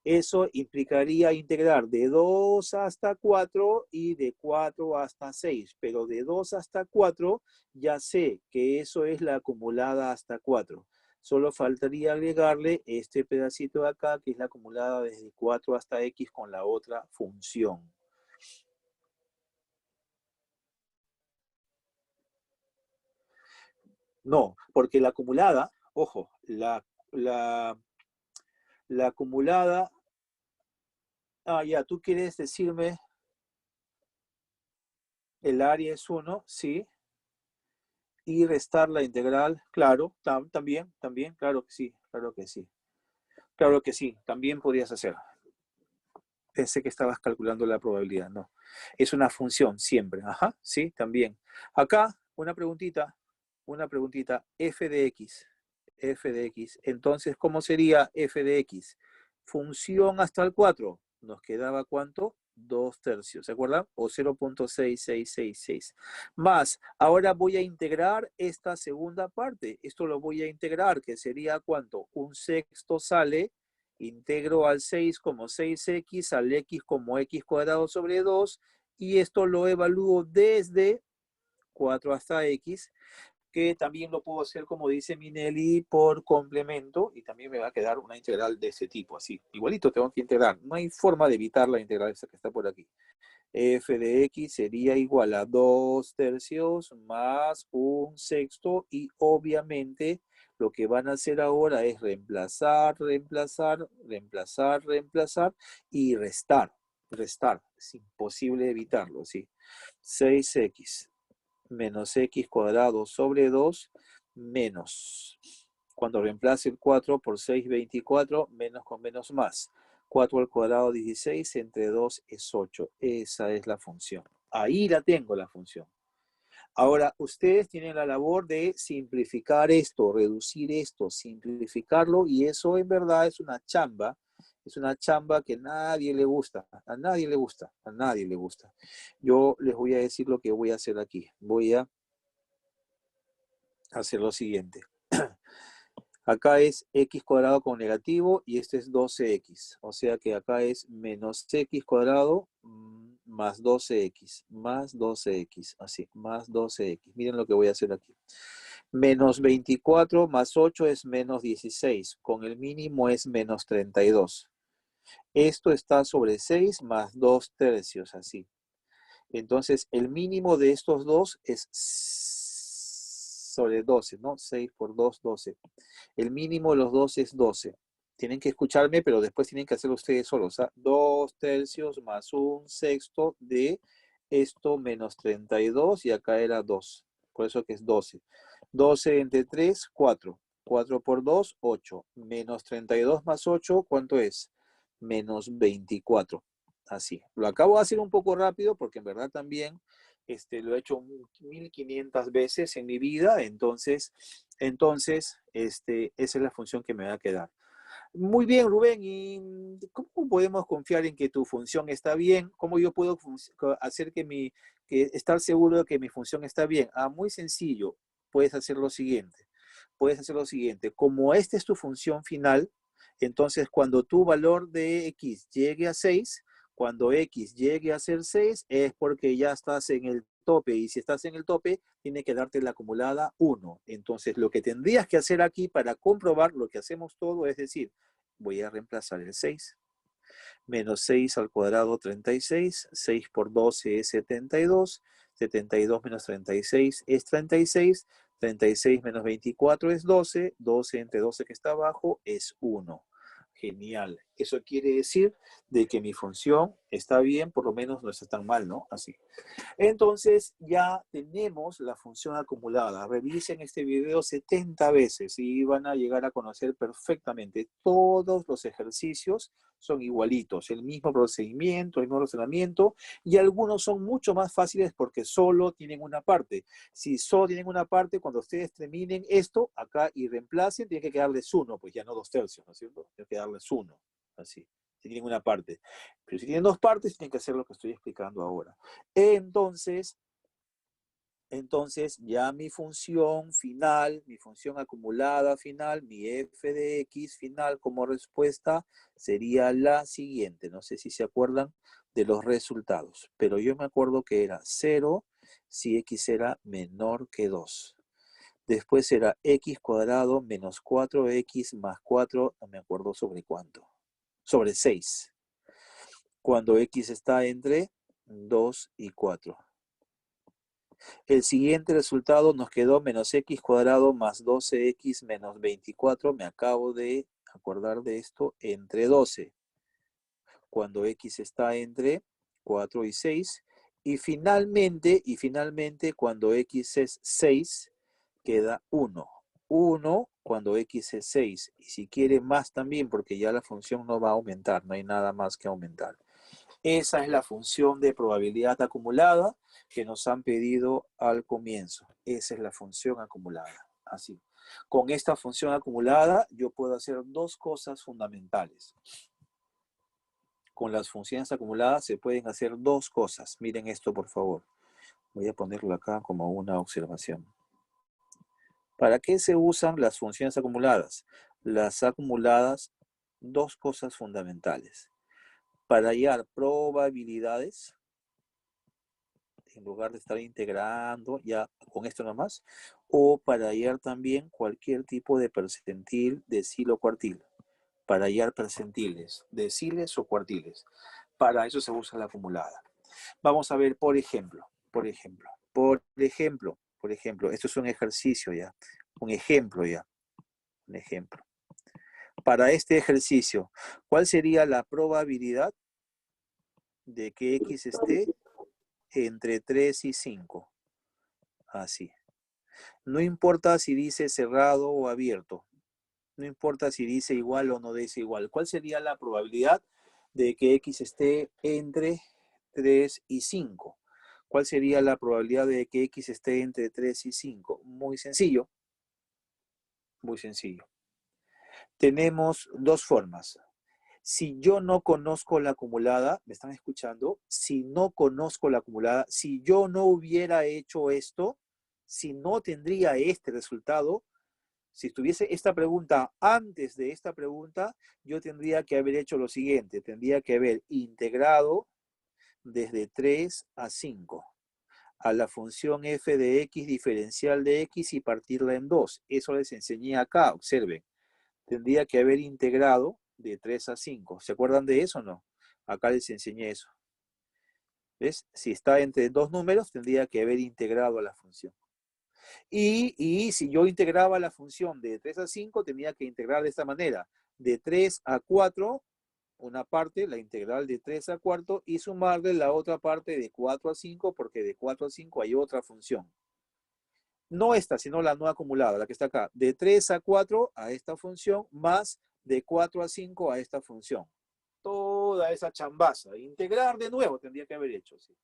Eso implicaría integrar de 2 hasta 4 y de 4 hasta 6. Pero de 2 hasta 4 ya sé que eso es la acumulada hasta 4. Solo faltaría agregarle este pedacito de acá, que es la acumulada desde 4 hasta x con la otra función. No, porque la acumulada, ojo, la acumulada, ya, tú quieres decirme el área es 1, sí, y restar la integral, claro, también, claro que sí, claro que sí, también podrías hacer. Pensé que estabas calculando la probabilidad, no. Es una función siempre, ajá, sí, también. Acá, una preguntita, f de x. Entonces, ¿cómo sería f de x? Función hasta el 4, nos quedaba ¿cuánto? 2/3, ¿se acuerdan? O 0.6666. Más, ahora voy a integrar esta segunda parte. Esto lo voy a integrar, que sería ¿cuánto? 1/6 sale, integro al 6 como 6x, al x como x cuadrado sobre 2, y esto lo evalúo desde 4 hasta x, que también lo puedo hacer, como dice Minelli, por complemento, y también me va a quedar una integral de ese tipo, así. Igualito tengo que integrar. No hay forma de evitar la integral esa que está por aquí. F de x sería igual a 2/3 más 1/6, y obviamente lo que van a hacer ahora es reemplazar y restar. Es imposible evitarlo, ¿sí? 6x menos x cuadrado sobre 2 menos. Cuando reemplace el 4 por 6, 24, menos con menos más. 4 al cuadrado, 16, entre 2 es 8. Esa es la función. Ahí la tengo la función. Ahora, ustedes tienen la labor de simplificar esto, reducir esto, simplificarlo, y eso en verdad es una chamba que a nadie le gusta, a nadie le gusta, a nadie le gusta. Yo les voy a decir lo que voy a hacer aquí. Voy a hacer lo siguiente. Acá es x cuadrado con negativo y este es 12x. O sea que acá es menos x cuadrado más 12x, más 12x, así, más 12x. Miren lo que voy a hacer aquí. Menos 24 más 8 es menos 16. Con el mínimo es menos 32. Esto está sobre 6 más 2 tercios, así. Entonces, el mínimo de estos dos es sobre 12, ¿no? 6 por 2, 12. El mínimo de los dos es 12. Tienen que escucharme, pero después tienen que hacerlo ustedes solos. 2 tercios más 1/6 de esto menos 32 y acá era 2. Por eso que es 12. 12 entre 3, 4. 4 por 2, 8. Menos 32 más 8, ¿cuánto es? Menos 24. Así. Lo acabo de hacer un poco rápido porque en verdad también lo he hecho 1500 veces en mi vida, entonces esa es la función que me va a quedar. Muy bien, Rubén, ¿y cómo podemos confiar en que tu función está bien? ¿Cómo yo puedo hacer estar seguro de que mi función está bien? Muy sencillo, puedes hacer lo siguiente. Como esta es tu función final, entonces cuando tu valor de x llegue a 6, cuando x llegue a ser 6, es porque ya estás en el tope, y si estás en el tope, tiene que darte la acumulada 1. Entonces, lo que tendrías que hacer aquí para comprobar lo que hacemos todo, es decir, voy a reemplazar el 6. Menos 6 al cuadrado, 36. 6 por 12 es 72. 72 menos 36 es 36. 36 menos 24 es 12. 12 entre 12 que está abajo es 1. Genial. Eso quiere decir de que mi función está bien, por lo menos no está tan mal, ¿no? Así. Entonces ya tenemos la función acumulada. Revisen este video 70 veces y van a llegar a conocer perfectamente. Todos los ejercicios son igualitos, el mismo procedimiento, el mismo razonamiento, y algunos son mucho más fáciles porque solo tienen una parte. Si solo tienen una parte, cuando ustedes terminen esto acá y reemplacen, tienen que quedarles 1, pues ya no 2 tercios, ¿no es cierto? Tienen que darles 1, así. Si tienen una parte. Pero si tienen dos partes, tienen que hacer lo que estoy explicando ahora. Entonces ya mi función final, mi función acumulada final, mi f de x final como respuesta sería la siguiente. No sé si se acuerdan de los resultados, pero yo me acuerdo que era 0 si x era menor que 2. Después era x cuadrado menos 4x más 4, no me acuerdo sobre cuánto, sobre 6. Cuando x está entre 2 y 4. El siguiente resultado nos quedó menos x cuadrado más 12x menos 24. Me acabo de acordar de esto, entre 12. Cuando x está entre 4 y 6. Y finalmente, cuando x es 6, queda 1. 1 cuando x es 6. Y si quiere más también, porque ya la función no va a aumentar, no hay nada más que aumentar. Esa es la función de probabilidad acumulada que nos han pedido al comienzo. Esa es la función acumulada. Así. Con esta función acumulada yo puedo hacer dos cosas fundamentales. Con las funciones acumuladas se pueden hacer dos cosas. Miren esto, por favor. Voy a ponerlo acá como una observación. ¿Para qué se usan las funciones acumuladas? Las acumuladas, dos cosas fundamentales. Para hallar probabilidades, en lugar de estar integrando ya con esto nomás, o para hallar también cualquier tipo de percentil, decil o cuartil, para hallar percentiles, deciles o cuartiles. Para eso se usa la acumulada. Vamos a ver, por ejemplo, esto es un ejercicio ya, un ejemplo. Para este ejercicio, ¿cuál sería la probabilidad de que x esté entre 3 y 5? Así. No importa si dice cerrado o abierto. No importa si dice igual o no dice igual. ¿Cuál sería la probabilidad de que X esté entre 3 y 5? ¿Cuál sería la probabilidad de que X esté entre 3 y 5? Muy sencillo. Muy sencillo. Tenemos dos formas. Si yo no conozco la acumulada, ¿me están escuchando? Si no conozco la acumulada, si yo no hubiera hecho esto, si no tendría este resultado, si estuviese esta pregunta antes de esta pregunta, yo tendría que haber hecho lo siguiente, tendría que haber integrado desde 3 a 5 a la función f de x diferencial de x y partirla en 2. Eso les enseñé acá, observen. Tendría que haber integrado de 3 a 5. ¿Se acuerdan de eso o no? Acá les enseñé eso. ¿Ves? Si está entre dos números, tendría que haber integrado a la función. Y si yo integraba la función de 3 a 5, tenía que integrar de esta manera. De 3 a 4, una parte, la integral de 3 a 4, y sumarle la otra parte de 4 a 5, porque de 4 a 5 hay otra función. No esta, sino la no acumulada, la que está acá. De 3 a 4 a esta función, más de 4 a 5 a esta función. Toda esa chambaza. Integrar de nuevo tendría que haber hecho, ¿sí?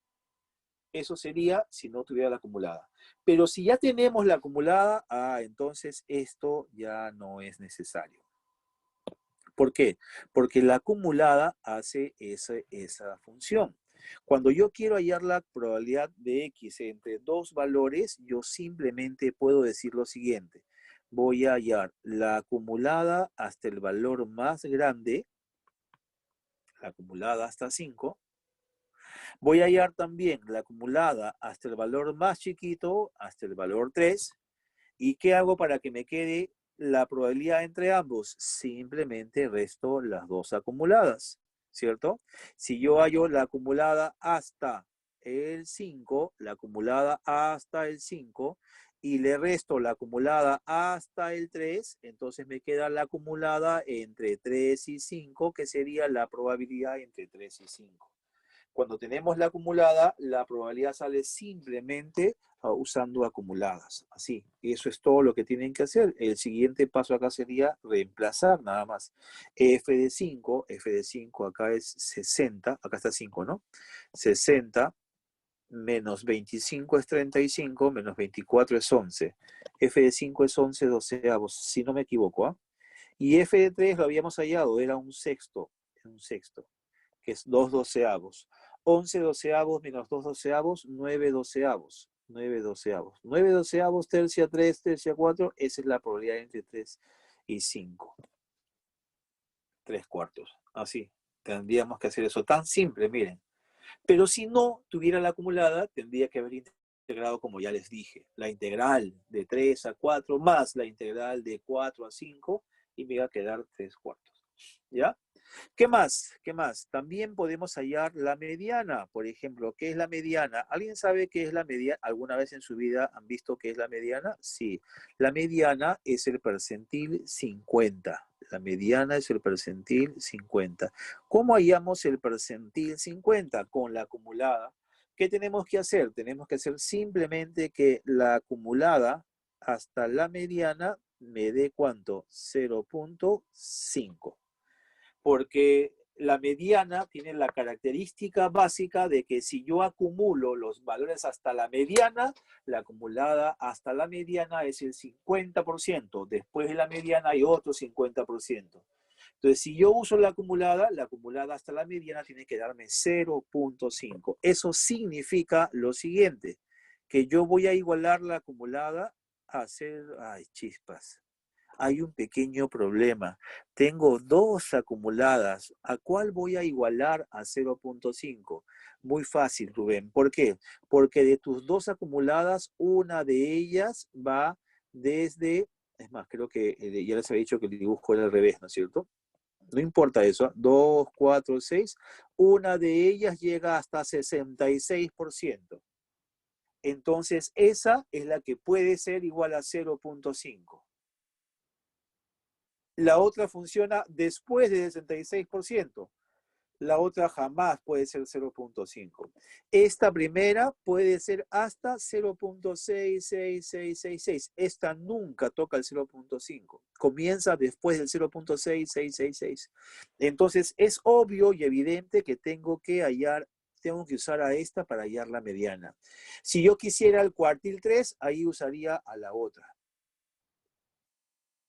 Eso sería si no tuviera la acumulada. Pero si ya tenemos la acumulada, entonces esto ya no es necesario. ¿Por qué? Porque la acumulada hace esa función. Cuando yo quiero hallar la probabilidad de X entre dos valores, yo simplemente puedo decir lo siguiente. Voy a hallar la acumulada hasta el valor más grande, la acumulada hasta 5. Voy a hallar también la acumulada hasta el valor más chiquito, hasta el valor 3. ¿Y qué hago para que me quede la probabilidad entre ambos? Simplemente resto las dos acumuladas, ¿cierto? Si yo hallo la acumulada hasta el 5, la acumulada hasta el 5, y le resto la acumulada hasta el 3, entonces me queda la acumulada entre 3 y 5, que sería la probabilidad entre 3 y 5. Cuando tenemos la acumulada, la probabilidad sale simplemente usando acumuladas. Así, eso es todo lo que tienen que hacer. El siguiente paso acá sería reemplazar nada más. F de 5 acá es 60, acá está 5, ¿no? 60 menos 25 es 35, menos 24 es 11. F de 5 es 11 doceavos, si no me equivoco, ¿ah? Y F de 3 lo habíamos hallado, era un sexto, que es 2 doceavos. 11 doceavos menos 2 doceavos, 9 doceavos. 9 doceavos. 9 doceavos, tercia 3, tercia 4. Esa es la probabilidad entre 3 y 5. 3 cuartos. Así. Tendríamos que hacer eso. Tan simple, miren. Pero si no tuviera la acumulada, tendría que haber integrado, como ya les dije, la integral de 3 a 4 más la integral de 4 a 5 y me iba a quedar 3 cuartos. ¿Ya? ¿Qué más? ¿Qué más? También podemos hallar la mediana, por ejemplo. ¿Qué es la mediana? ¿Alguien sabe qué es la mediana? ¿Alguna vez en su vida han visto qué es la mediana? Sí. La mediana es el percentil 50. La mediana es el percentil 50. ¿Cómo hallamos el percentil 50? Con la acumulada. ¿Qué tenemos que hacer? Tenemos que hacer simplemente que la acumulada hasta la mediana me dé ¿cuánto? 0.5. Porque la mediana tiene la característica básica de que si yo acumulo los valores hasta la mediana, la acumulada hasta la mediana es el 50%. Después de la mediana hay otro 50%. Entonces, si yo uso la acumulada hasta la mediana tiene que darme 0.5. Eso significa lo siguiente, que yo voy a igualar la acumulada a hacer, ay, chispas. Hay un pequeño problema. Tengo dos acumuladas. ¿A cuál voy a igualar a 0.5? Muy fácil, Rubén. ¿Por qué? Porque de tus dos acumuladas, una de ellas va desde, es más, creo que ya les había dicho que el dibujo era al revés, ¿no es cierto? No importa eso, 2, 4, 6. Una de ellas llega hasta 66%. Entonces, esa es la que puede ser igual a 0.5. La otra funciona después del 66%. La otra jamás puede ser 0.5. Esta primera puede ser hasta 0.66666. Esta nunca toca el 0.5. Comienza después del 0.6666. Entonces es obvio y evidente que tengo que usar a esta para hallar la mediana. Si yo quisiera el cuartil 3, ahí usaría a la otra,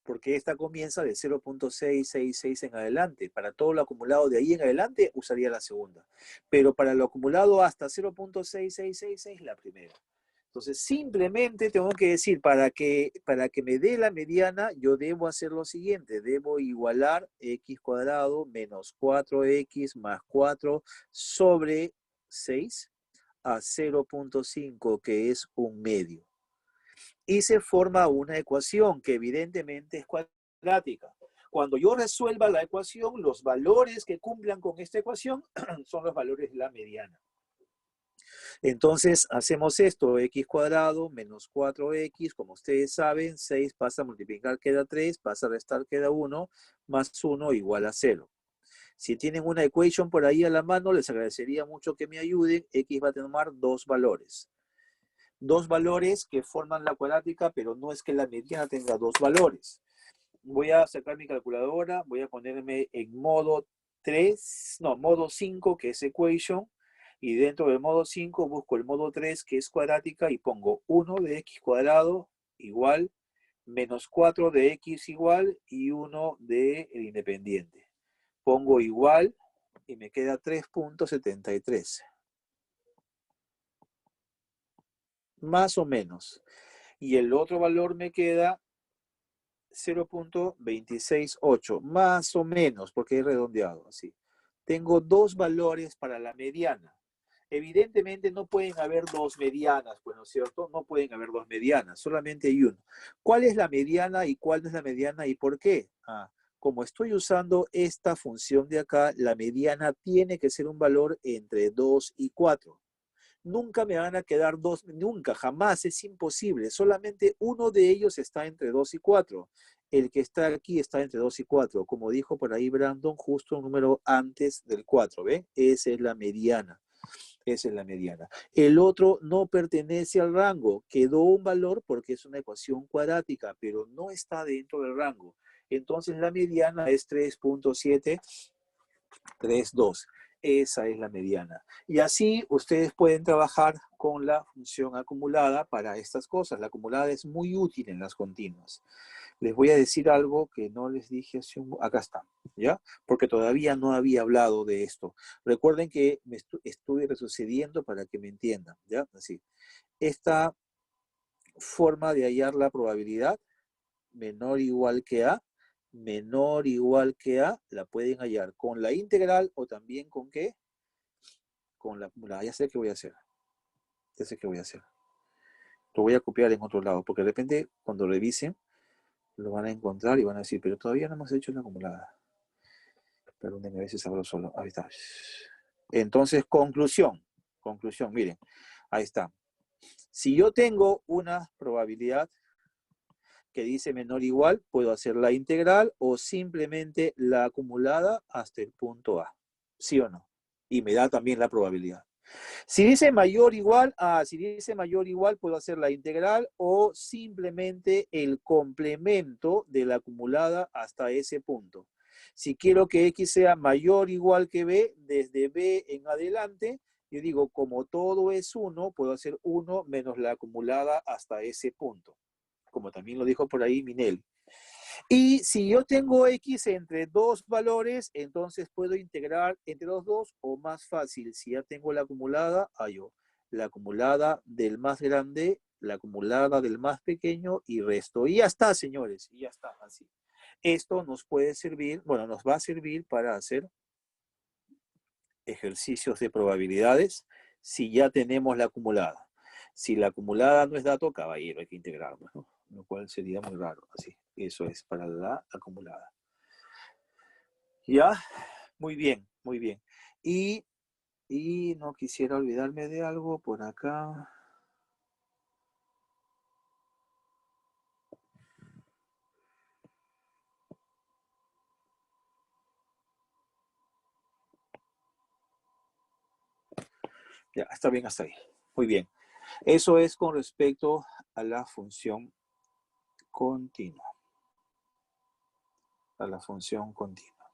porque esta comienza de 0.666 en adelante. Para todo lo acumulado de ahí en adelante, usaría la segunda. Pero para lo acumulado hasta 0.6666, la primera. Entonces, simplemente tengo que decir, para que me dé la mediana, yo debo hacer lo siguiente. Debo igualar x cuadrado menos 4x más 4 sobre 6 a 0.5, que es un medio. Y se forma una ecuación que evidentemente es cuadrática. Cuando yo resuelva la ecuación, los valores que cumplan con esta ecuación son los valores de la mediana. Entonces, hacemos esto, x cuadrado menos 4x, como ustedes saben, 6 pasa a multiplicar, queda 3, pasa a restar, queda 1, más 1 igual a 0. Si tienen una ecuación por ahí a la mano, les agradecería mucho que me ayuden. X va a tomar dos valores. Dos valores que forman la cuadrática, pero no es que la mediana tenga dos valores. Voy a sacar mi calculadora, voy a ponerme en modo 3, no, modo 5, que es equation, y dentro del modo 5 busco el modo 3, que es cuadrática, y pongo 1 de x cuadrado igual, menos 4 de x igual, y 1 de el independiente. Pongo igual, y me queda 3.73. Más o menos. Y el otro valor me queda 0.268, más o menos, porque he redondeado así. Tengo dos valores para la mediana. Evidentemente no pueden haber dos medianas, pues, ¿no es cierto? No pueden haber dos medianas, solamente hay uno. ¿Cuál es la mediana y cuál no es la mediana y por qué? Como estoy usando esta función de acá, la mediana tiene que ser un valor entre 2 y 4. Nunca me van a quedar dos, nunca, jamás, es imposible. Solamente uno de ellos está entre 2 y 4. El que está aquí está entre 2 y 4. Como dijo por ahí Brandon, justo un número antes del 4, ¿ve? Esa es la mediana. Esa es la mediana. El otro no pertenece al rango. Quedó un valor porque es una ecuación cuadrática, pero no está dentro del rango. Entonces la mediana es 3.732. Esa es la mediana. Y así ustedes pueden trabajar con la función acumulada para estas cosas. La acumulada es muy útil en las continuas. Les voy a decir algo que no les dije hace un... Acá está, ¿ya? Porque todavía no había hablado de esto. Recuerden que me estuve retrocediendo para que me entiendan, ¿ya? Así. Esta forma de hallar la probabilidad menor o igual que A, menor o igual que A, la pueden hallar con la integral o también con ¿qué? Con la acumulada. Ya sé qué voy a hacer. Ya sé qué voy a hacer. Lo voy a copiar en otro lado, porque de repente cuando revisen lo van a encontrar y van a decir, pero todavía no hemos hecho la acumulada. Perdónenme, a veces hablo solo. Ahí está. Entonces, conclusión. Conclusión, miren. Ahí está. Si yo tengo una probabilidad que dice menor o igual, puedo hacer la integral o simplemente la acumulada hasta el punto A. ¿Sí o no? Y me da también la probabilidad. Si dice mayor o igual, si dice mayor o igual, puedo hacer la integral o simplemente el complemento de la acumulada hasta ese punto. Si quiero que X sea mayor o igual que B, desde B en adelante, yo digo, como todo es 1, puedo hacer 1 menos la acumulada hasta ese punto. Como también lo dijo por ahí Minel. Y si yo tengo X entre dos valores, entonces puedo integrar entre los dos, o más fácil, si ya tengo la acumulada, hallo la acumulada del más grande, la acumulada del más pequeño y resto. Y ya está, señores, y ya está, así. Esto nos puede servir, bueno, nos va a servir para hacer ejercicios de probabilidades si ya tenemos la acumulada. Si la acumulada no es dato, caballero, hay que integrarlo, ¿no? Lo cual sería muy raro, así. Eso es para la acumulada. ¿Ya? Muy bien, muy bien. Y, y no quisiera olvidarme de algo por acá. Ya, está bien hasta ahí. Muy bien. Eso es con respecto a la función continua. A la función continua.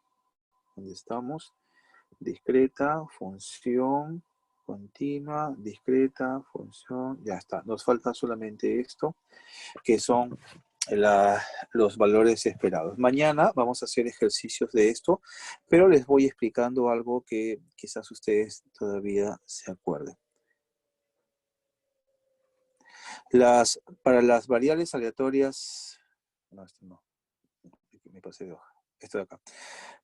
¿Dónde estamos? Discreta, función continua, discreta, función. Ya está. Nos falta solamente esto, que son los valores esperados. Mañana vamos a hacer ejercicios de esto, pero les voy explicando algo que quizás ustedes todavía se acuerden. Para las variables aleatorias, no, esto no, me pasé de hoja, esto de acá.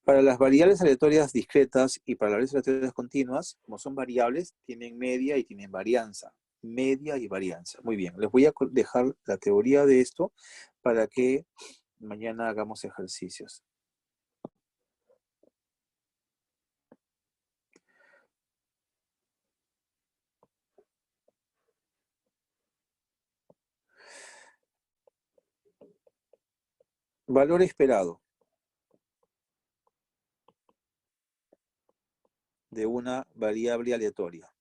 Para las variables aleatorias discretas y para las variables aleatorias continuas, como son variables, tienen media y tienen varianza. Media y varianza. Muy bien, les voy a dejar la teoría de esto para que mañana hagamos ejercicios. Valor esperado de una variable aleatoria.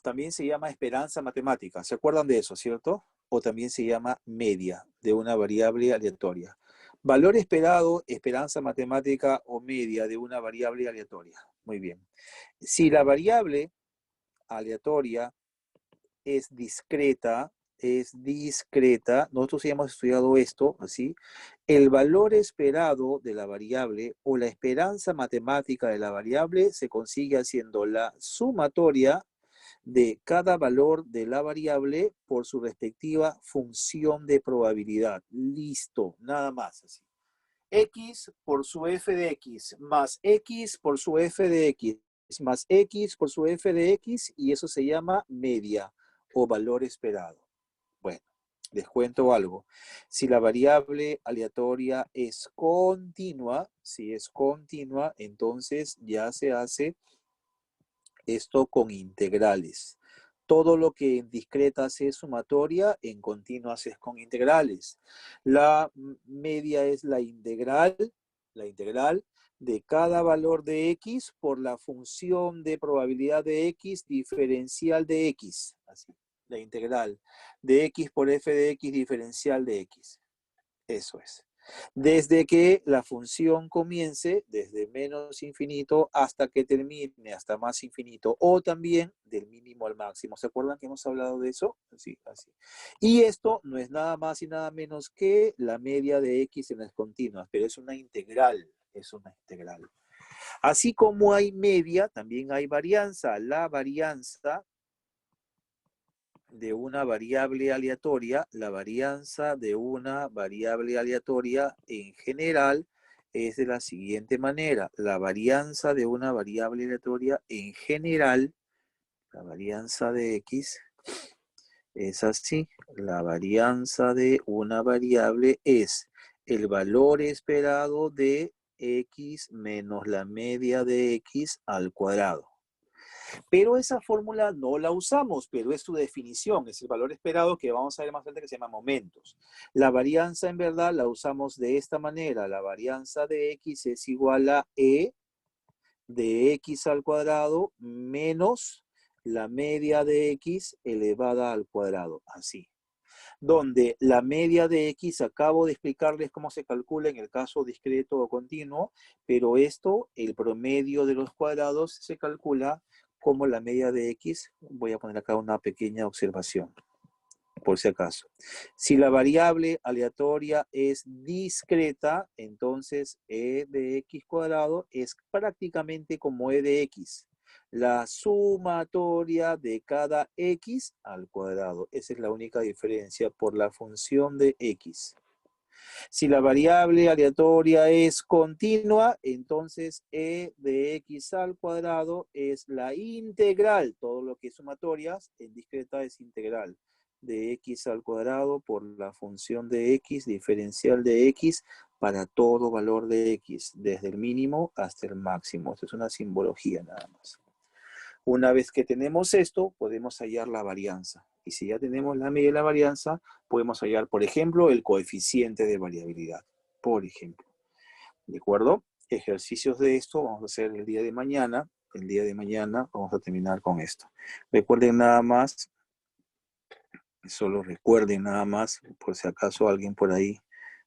También se llama esperanza matemática. ¿Se acuerdan de eso, cierto? O también se llama media de una variable aleatoria. Valor esperado, esperanza matemática o media de una variable aleatoria. Muy bien. Si la variable aleatoria es discreta, nosotros ya hemos estudiado esto, así, el valor esperado de la variable o la esperanza matemática de la variable se consigue haciendo la sumatoria de cada valor de la variable por su respectiva función de probabilidad. Listo, nada más así. X por su f de x más x por su f de x más x por su f de x y eso se llama media o valor esperado. Bueno, les cuento algo. Si la variable aleatoria es continua, si es continua, entonces ya se hace esto con integrales. Todo lo que en discretas es sumatoria, en continuas es con integrales. La media es la integral de cada valor de x por la función de probabilidad de x diferencial de x. Así, la integral de x por f de x diferencial de x. Eso es. Desde que la función comience, desde menos infinito hasta que termine, hasta más infinito, o también del mínimo al máximo. ¿Se acuerdan que hemos hablado de eso? Así, así. Y esto no es nada más y nada menos que la media de x en las continuas, pero es una integral, es una integral. Así como hay media, también hay varianza. La varianza de una variable aleatoria, la varianza de una variable aleatoria en general es de la siguiente manera. La varianza de una variable aleatoria en general, la varianza de x es así. La varianza de una variable es el valor esperado de x menos la media de x al cuadrado. Pero esa fórmula no la usamos, pero es su definición, es el valor esperado que vamos a ver más adelante que se llama momentos. La varianza en verdad la usamos de esta manera. La varianza de x es igual a e de x al cuadrado menos la media de x elevada al cuadrado, así. Donde la media de x, acabo de explicarles cómo se calcula en el caso discreto o continuo, pero esto, el promedio de los cuadrados, se calcula como la media de x. Voy a poner acá una pequeña observación, por si acaso. Si la variable aleatoria es discreta, entonces e de x cuadrado es prácticamente como e de x. La sumatoria de cada x al cuadrado. Esa es la única diferencia por la función de x. Si la variable aleatoria es continua, entonces e de x al cuadrado es la integral. Todo lo que es sumatorias en discreta es integral de x al cuadrado por la función de x, diferencial de x, para todo valor de x, desde el mínimo hasta el máximo. Esto es una simbología nada más. Una vez que tenemos esto, podemos hallar la varianza. Y si ya tenemos la media de la varianza, podemos hallar, por ejemplo, el coeficiente de variabilidad. Por ejemplo. ¿De acuerdo? Ejercicios de esto vamos a hacer el día de mañana. el día de mañana vamos a terminar con esto. Recuerden nada más, solo recuerden nada más, por si acaso alguien por ahí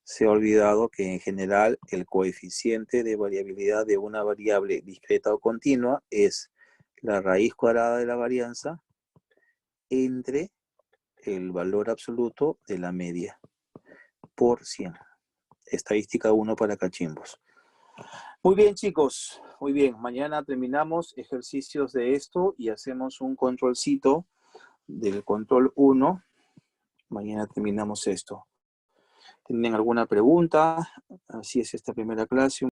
se ha olvidado, que en general el coeficiente de variabilidad de una variable discreta o continua es la raíz cuadrada de la varianza entre el valor absoluto de la media por 100. Estadística 1 para cachimbos. Muy bien, chicos. Muy bien. Mañana terminamos ejercicios de esto y hacemos un controlcito del control 1. Mañana terminamos esto. ¿Tienen alguna pregunta? Así es esta primera clase.